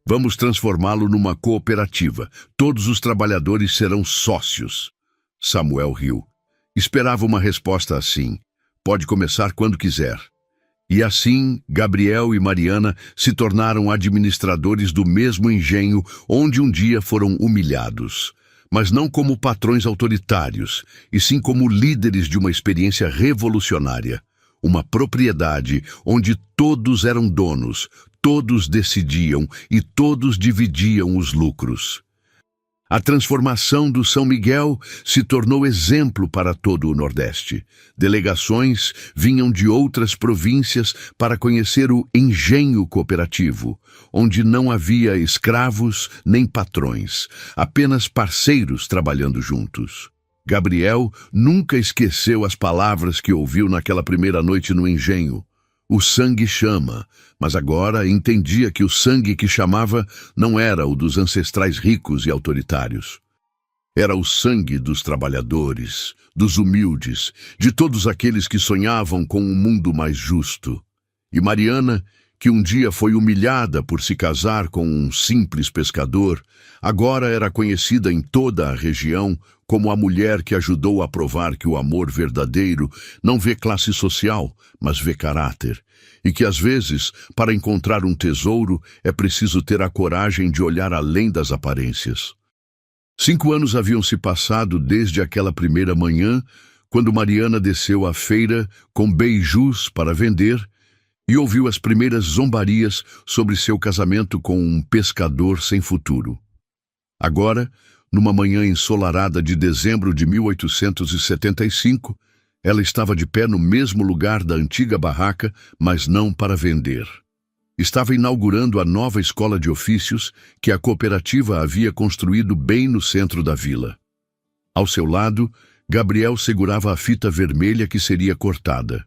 Vamos transformá-lo numa cooperativa. Todos os trabalhadores serão sócios." Samuel riu. Esperava uma resposta assim. "Pode começar quando quiser." E assim, Gabriel e Mariana se tornaram administradores do mesmo engenho onde um dia foram humilhados. Mas não como patrões autoritários, e sim como líderes de uma experiência revolucionária. Uma propriedade onde todos eram donos, todos decidiam e todos dividiam os lucros. A transformação do São Miguel se tornou exemplo para todo o Nordeste. Delegações vinham de outras províncias para conhecer o engenho cooperativo, onde não havia escravos nem patrões, apenas parceiros trabalhando juntos. Gabriel nunca esqueceu as palavras que ouviu naquela primeira noite no engenho. O sangue chama, mas agora entendia que o sangue que chamava não era o dos ancestrais ricos e autoritários. Era o sangue dos trabalhadores, dos humildes, de todos aqueles que sonhavam com um mundo mais justo. E Mariana, que um dia foi humilhada por se casar com um simples pescador, agora era conhecida em toda a região como a mulher que ajudou a provar que o amor verdadeiro não vê classe social, mas vê caráter, e que às vezes, para encontrar um tesouro, é preciso ter a coragem de olhar além das aparências. 5 anos haviam se passado desde aquela primeira manhã, quando Mariana desceu à feira com beijus para vender e ouviu as primeiras zombarias sobre seu casamento com um pescador sem futuro. Agora, numa manhã ensolarada de dezembro de 1875, ela estava de pé no mesmo lugar da antiga barraca, mas não para vender. Estava inaugurando a nova escola de ofícios que a cooperativa havia construído bem no centro da vila. Ao seu lado, Gabriel segurava a fita vermelha que seria cortada.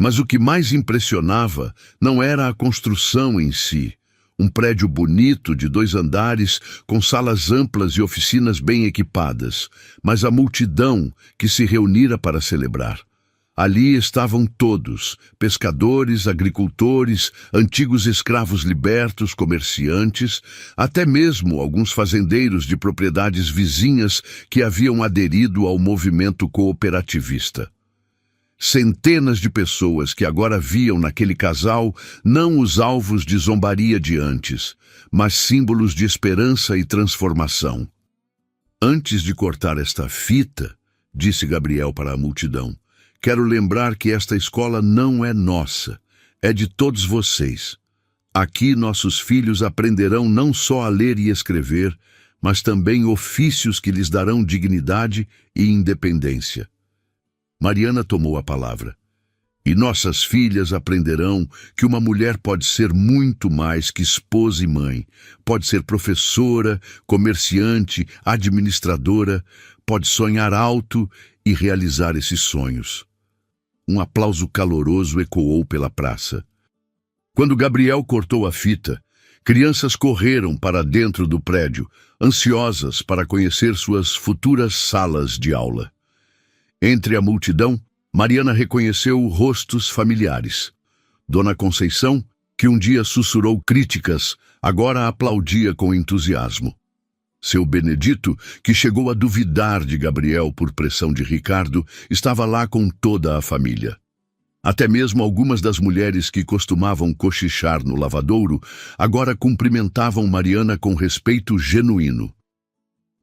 Mas o que mais impressionava não era a construção em si, um prédio bonito de 2 andares com salas amplas e oficinas bem equipadas, mas a multidão que se reunira para celebrar. Ali estavam todos, pescadores, agricultores, antigos escravos libertos, comerciantes, até mesmo alguns fazendeiros de propriedades vizinhas que haviam aderido ao movimento cooperativista. Centenas de pessoas que agora viam naquele casal não os alvos de zombaria de antes, mas símbolos de esperança e transformação. "Antes de cortar esta fita", disse Gabriel para a multidão, "quero lembrar que esta escola não é nossa, é de todos vocês. Aqui nossos filhos aprenderão não só a ler e escrever, mas também ofícios que lhes darão dignidade e independência. Mariana tomou a palavra. E nossas filhas aprenderão que uma mulher pode ser muito mais que esposa e mãe. Pode ser professora, comerciante, administradora, pode sonhar alto e realizar esses sonhos. Um aplauso caloroso ecoou pela praça. Quando Gabriel cortou a fita, crianças correram para dentro do prédio, ansiosas para conhecer suas futuras salas de aula. Entre a multidão, Mariana reconheceu rostos familiares. Dona Conceição, que um dia sussurrou críticas, agora aplaudia com entusiasmo. Seu Benedito, que chegou a duvidar de Gabriel por pressão de Ricardo, estava lá com toda a família. Até mesmo algumas das mulheres que costumavam cochichar no lavadouro, agora cumprimentavam Mariana com respeito genuíno.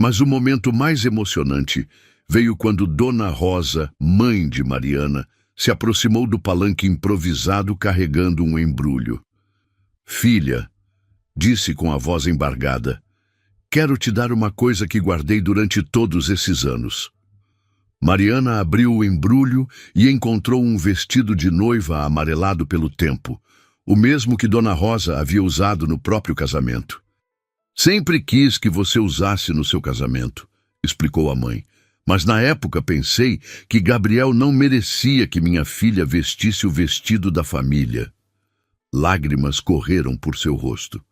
Mas o momento mais emocionante veio quando Dona Rosa, mãe de Mariana, se aproximou do palanque improvisado carregando um embrulho. "Filha", disse com a voz embargada, "quero te dar uma coisa que guardei durante todos esses anos." Mariana abriu o embrulho e encontrou um vestido de noiva amarelado pelo tempo, o mesmo que Dona Rosa havia usado no próprio casamento. "Sempre quis que você usasse no seu casamento", explicou a mãe. "Mas na época pensei que Gabriel não merecia que minha filha vestisse o vestido da família." Lágrimas correram por seu rosto.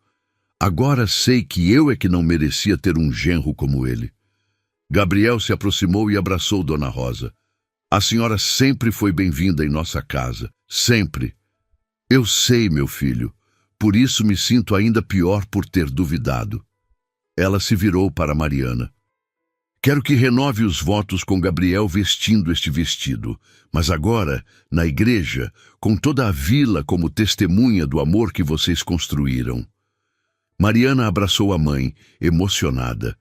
"Agora sei que eu é que não merecia ter um genro como ele." Gabriel se aproximou e abraçou Dona Rosa. "A senhora sempre foi bem-vinda em nossa casa, sempre." "Eu sei, meu filho, por isso me sinto ainda pior por ter duvidado." Ela se virou para Mariana. "Quero que renove os votos com Gabriel vestindo este vestido, mas agora, na igreja, com toda a vila como testemunha do amor que vocês construíram." Mariana abraçou a mãe, emocionada.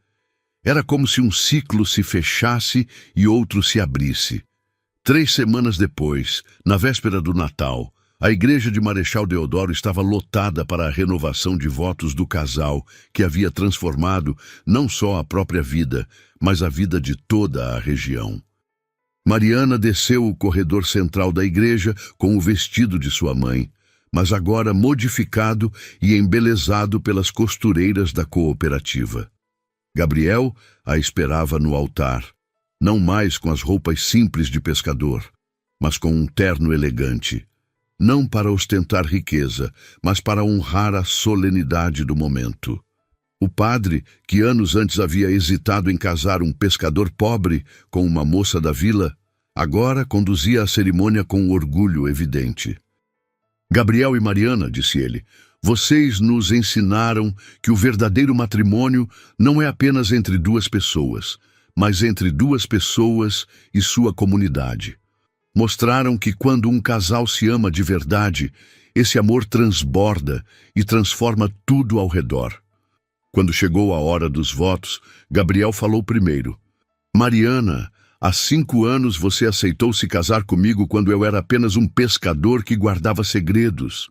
Era como se um ciclo se fechasse e outro se abrisse. 3 semanas depois, na véspera do Natal, a igreja de Marechal Deodoro estava lotada para a renovação de votos do casal, que havia transformado não só a própria vida, mas a vida de toda a região. Mariana desceu o corredor central da igreja com o vestido de sua mãe, mas agora modificado e embelezado pelas costureiras da cooperativa. Gabriel a esperava no altar, não mais com as roupas simples de pescador, mas com um terno elegante. Não para ostentar riqueza, mas para honrar a solenidade do momento. O padre, que anos antes havia hesitado em casar um pescador pobre com uma moça da vila, agora conduzia a cerimônia com orgulho evidente. "Gabriel e Mariana", disse ele, "vocês nos ensinaram que o verdadeiro matrimônio não é apenas entre 2 pessoas, mas entre 2 pessoas e sua comunidade. Mostraram que quando um casal se ama de verdade, esse amor transborda e transforma tudo ao redor." Quando chegou a hora dos votos, Gabriel falou primeiro. "Mariana, há 5 anos você aceitou se casar comigo quando eu era apenas um pescador que guardava segredos.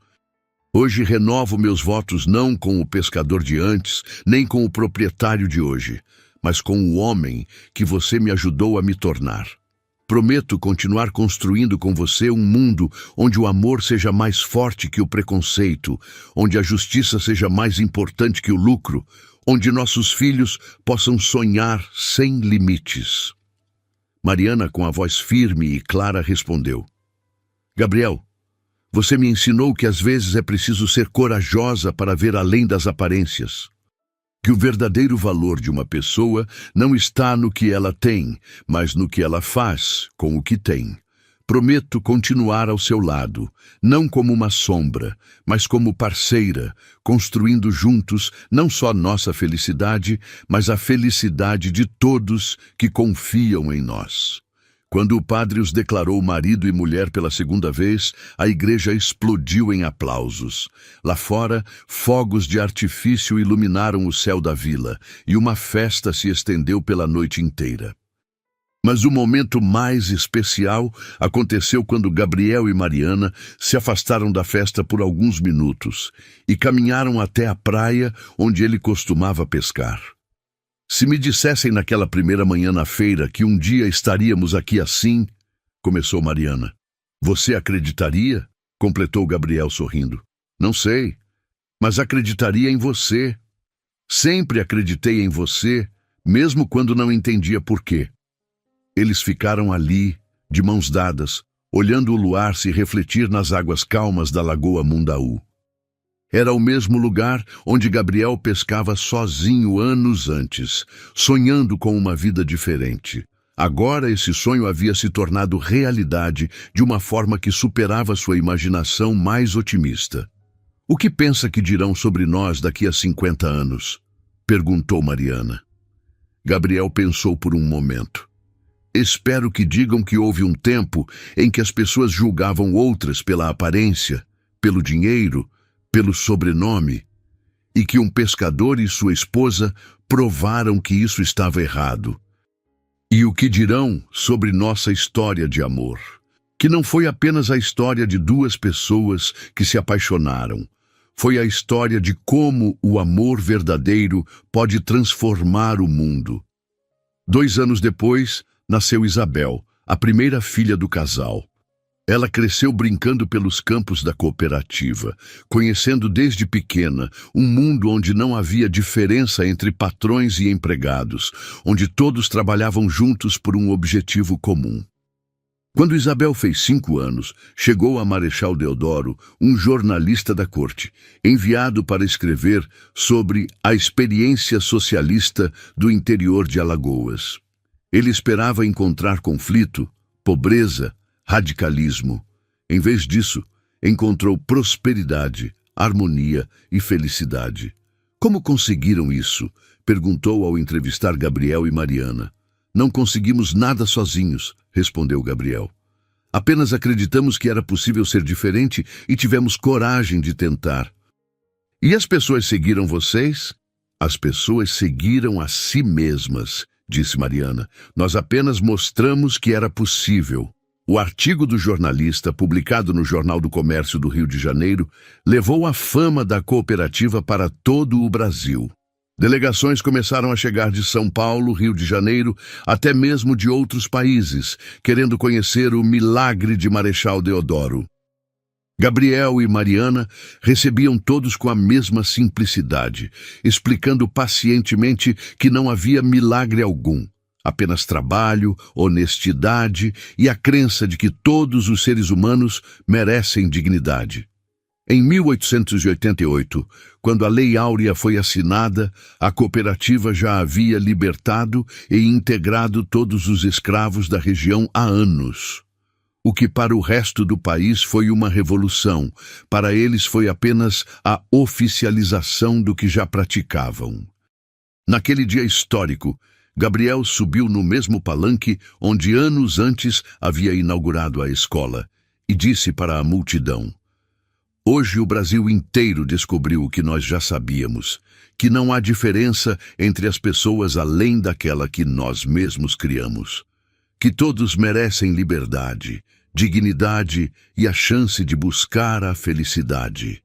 Hoje renovo meus votos não com o pescador de antes, nem com o proprietário de hoje, mas com o homem que você me ajudou a me tornar. Prometo continuar construindo com você um mundo onde o amor seja mais forte que o preconceito, onde a justiça seja mais importante que o lucro, onde nossos filhos possam sonhar sem limites." Mariana, com a voz firme e clara, respondeu. "Gabriel, você me ensinou que às vezes é preciso ser corajosa para ver além das aparências. Que o verdadeiro valor de uma pessoa não está no que ela tem, mas no que ela faz com o que tem. Prometo continuar ao seu lado, não como uma sombra, mas como parceira, construindo juntos não só nossa felicidade, mas a felicidade de todos que confiam em nós." Quando o padre os declarou marido e mulher pela segunda vez, a igreja explodiu em aplausos. Lá fora, fogos de artifício iluminaram o céu da vila, e uma festa se estendeu pela noite inteira. Mas o momento mais especial aconteceu quando Gabriel e Mariana se afastaram da festa por alguns minutos e caminharam até a praia onde ele costumava pescar. Se me dissessem naquela primeira manhã na feira que um dia estaríamos aqui assim, começou Mariana. Você acreditaria? Completou Gabriel sorrindo. Não sei, mas acreditaria em você. Sempre acreditei em você, mesmo quando não entendia por quê. Eles ficaram ali, de mãos dadas, olhando o luar se refletir nas águas calmas da Lagoa Mundaú. Era o mesmo lugar onde Gabriel pescava sozinho anos antes, sonhando com uma vida diferente. Agora esse sonho havia se tornado realidade de uma forma que superava sua imaginação mais otimista. O que pensa que dirão sobre nós daqui a 50 anos? Perguntou Mariana. Gabriel pensou por um momento. Espero que digam que houve um tempo em que as pessoas julgavam outras pela aparência, pelo dinheiro, pelo sobrenome, e que um pescador e sua esposa provaram que isso estava errado. E o que dirão sobre nossa história de amor? Que não foi apenas a história de duas pessoas que se apaixonaram. Foi a história de como o amor verdadeiro pode transformar o mundo. 2 anos depois, nasceu Isabel, a primeira filha do casal. Ela cresceu brincando pelos campos da cooperativa, conhecendo desde pequena um mundo onde não havia diferença entre patrões e empregados, onde todos trabalhavam juntos por um objetivo comum. Quando Isabel fez 5 anos, chegou a Marechal Deodoro, um jornalista da corte, enviado para escrever sobre a experiência socialista do interior de Alagoas. Ele esperava encontrar conflito, pobreza, radicalismo. Em vez disso, encontrou prosperidade, harmonia e felicidade. Como conseguiram isso? Perguntou ao entrevistar Gabriel e Mariana. Não conseguimos nada sozinhos, respondeu Gabriel. Apenas acreditamos que era possível ser diferente e tivemos coragem de tentar. E as pessoas seguiram vocês? As pessoas seguiram a si mesmas, disse Mariana. Nós apenas mostramos que era possível. O artigo do jornalista, publicado no Jornal do Comércio do Rio de Janeiro, levou a fama da cooperativa para todo o Brasil. Delegações começaram a chegar de São Paulo, Rio de Janeiro, até mesmo de outros países, querendo conhecer o milagre de Marechal Deodoro. Gabriel e Mariana recebiam todos com a mesma simplicidade, explicando pacientemente que não havia milagre algum, apenas trabalho, honestidade e a crença de que todos os seres humanos merecem dignidade. Em 1888, quando a Lei Áurea foi assinada, a cooperativa já havia libertado e integrado todos os escravos da região há anos. O que para o resto do país foi uma revolução, para eles foi apenas a oficialização do que já praticavam. Naquele dia histórico, Gabriel subiu no mesmo palanque onde anos antes havia inaugurado a escola e disse para a multidão: hoje o Brasil inteiro descobriu o que nós já sabíamos, que não há diferença entre as pessoas além daquela que nós mesmos criamos, que todos merecem liberdade, dignidade e a chance de buscar a felicidade.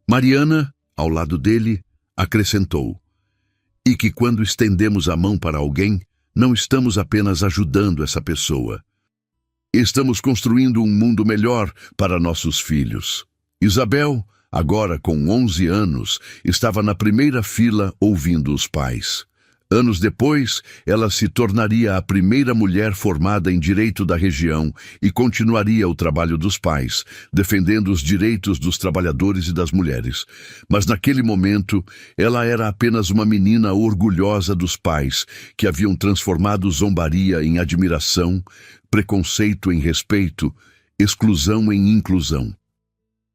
Mariana, ao lado dele, acrescentou: e que quando estendemos a mão para alguém, não estamos apenas ajudando essa pessoa. Estamos construindo um mundo melhor para nossos filhos. Isabel, agora com 11 anos, estava na primeira fila ouvindo os pais. Anos depois, ela se tornaria a primeira mulher formada em direito da região e continuaria o trabalho dos pais, defendendo os direitos dos trabalhadores e das mulheres. Mas naquele momento, ela era apenas uma menina orgulhosa dos pais, que haviam transformado zombaria em admiração, preconceito em respeito, exclusão em inclusão.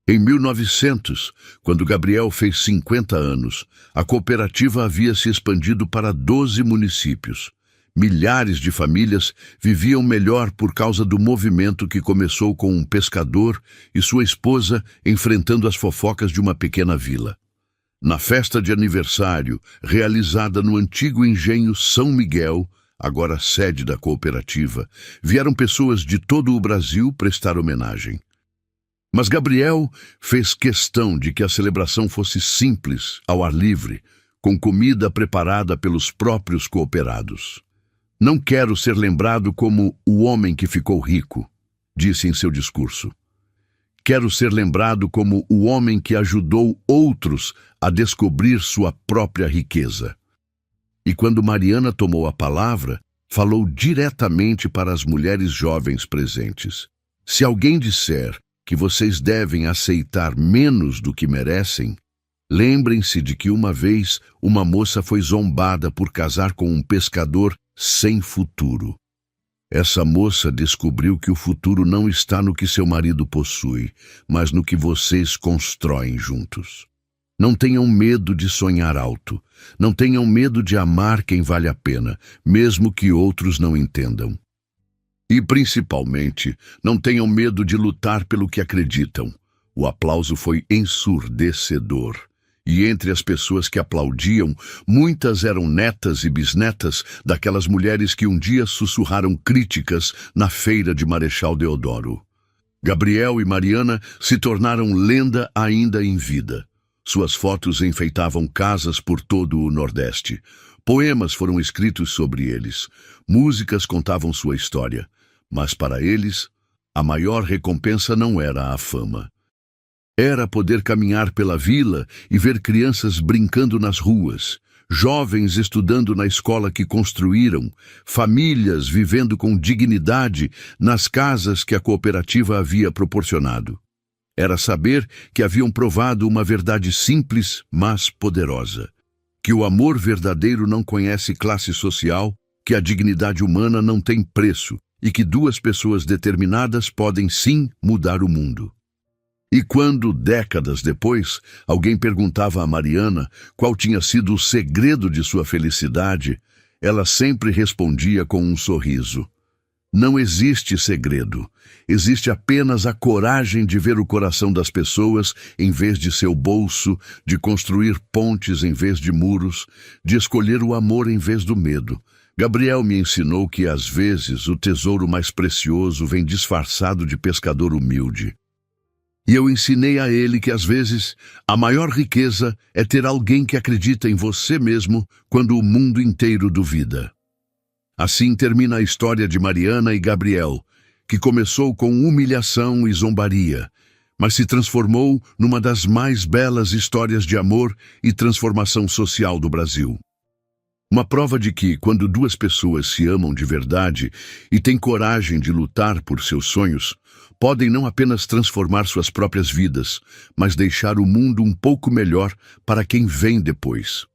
Em 1900, quando Gabriel fez 50 anos, a cooperativa havia se expandido para 12 municípios. Milhares de famílias viviam melhor por causa do movimento que começou com um pescador e sua esposa enfrentando as fofocas de uma pequena vila. Na festa de aniversário, realizada no antigo engenho São Miguel, agora sede da cooperativa, vieram pessoas de todo o Brasil prestar homenagem. Mas Gabriel fez questão de que a celebração fosse simples, ao ar livre, com comida preparada pelos próprios cooperados. Não quero ser lembrado como o homem que ficou rico, disse em seu discurso. Quero ser lembrado como o homem que ajudou outros a descobrir sua própria riqueza. E quando Mariana tomou a palavra, falou diretamente para as mulheres jovens presentes. Se alguém disser que vocês devem aceitar menos do que merecem, lembrem-se de que uma vez uma moça foi zombada por casar com um pescador sem futuro. Essa moça descobriu que o futuro não está no que seu marido possui, mas no que vocês constroem juntos. Não tenham medo de sonhar alto. Não tenham medo de amar quem vale a pena, mesmo que outros não entendam. E, principalmente, não tenham medo de lutar pelo que acreditam. O aplauso foi ensurdecedor. E entre as pessoas que aplaudiam, muitas eram netas e bisnetas daquelas mulheres que um dia sussurraram críticas na feira de Marechal Deodoro. Gabriel e Mariana se tornaram lenda ainda em vida. Suas fotos enfeitavam casas por todo o Nordeste. Poemas foram escritos sobre eles. Músicas contavam sua história. Mas para eles, a maior recompensa não era a fama. Era poder caminhar pela vila e ver crianças brincando nas ruas, jovens estudando na escola que construíram, famílias vivendo com dignidade nas casas que a cooperativa havia proporcionado. Era saber que haviam provado uma verdade simples, mas poderosa. Que o amor verdadeiro não conhece classe social, que a dignidade humana não tem preço e que duas pessoas determinadas podem sim mudar o mundo. E quando, décadas depois, alguém perguntava a Mariana qual tinha sido o segredo de sua felicidade, ela sempre respondia com um sorriso. Não existe segredo. Existe apenas a coragem de ver o coração das pessoas em vez de seu bolso, de construir pontes em vez de muros, de escolher o amor em vez do medo. Gabriel me ensinou que, às vezes, o tesouro mais precioso vem disfarçado de pescador humilde. E eu ensinei a ele que, às vezes, a maior riqueza é ter alguém que acredita em você mesmo quando o mundo inteiro duvida. Assim termina a história de Mariana e Gabriel, que começou com humilhação e zombaria, mas se transformou numa das mais belas histórias de amor e transformação social do Brasil. Uma prova de que, quando duas pessoas se amam de verdade e têm coragem de lutar por seus sonhos, podem não apenas transformar suas próprias vidas, mas deixar o mundo um pouco melhor para quem vem depois.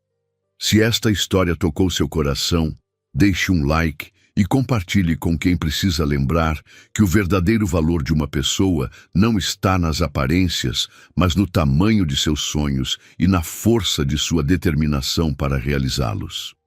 Se esta história tocou seu coração, deixe um like e compartilhe com quem precisa lembrar que o verdadeiro valor de uma pessoa não está nas aparências, mas no tamanho de seus sonhos e na força de sua determinação para realizá-los.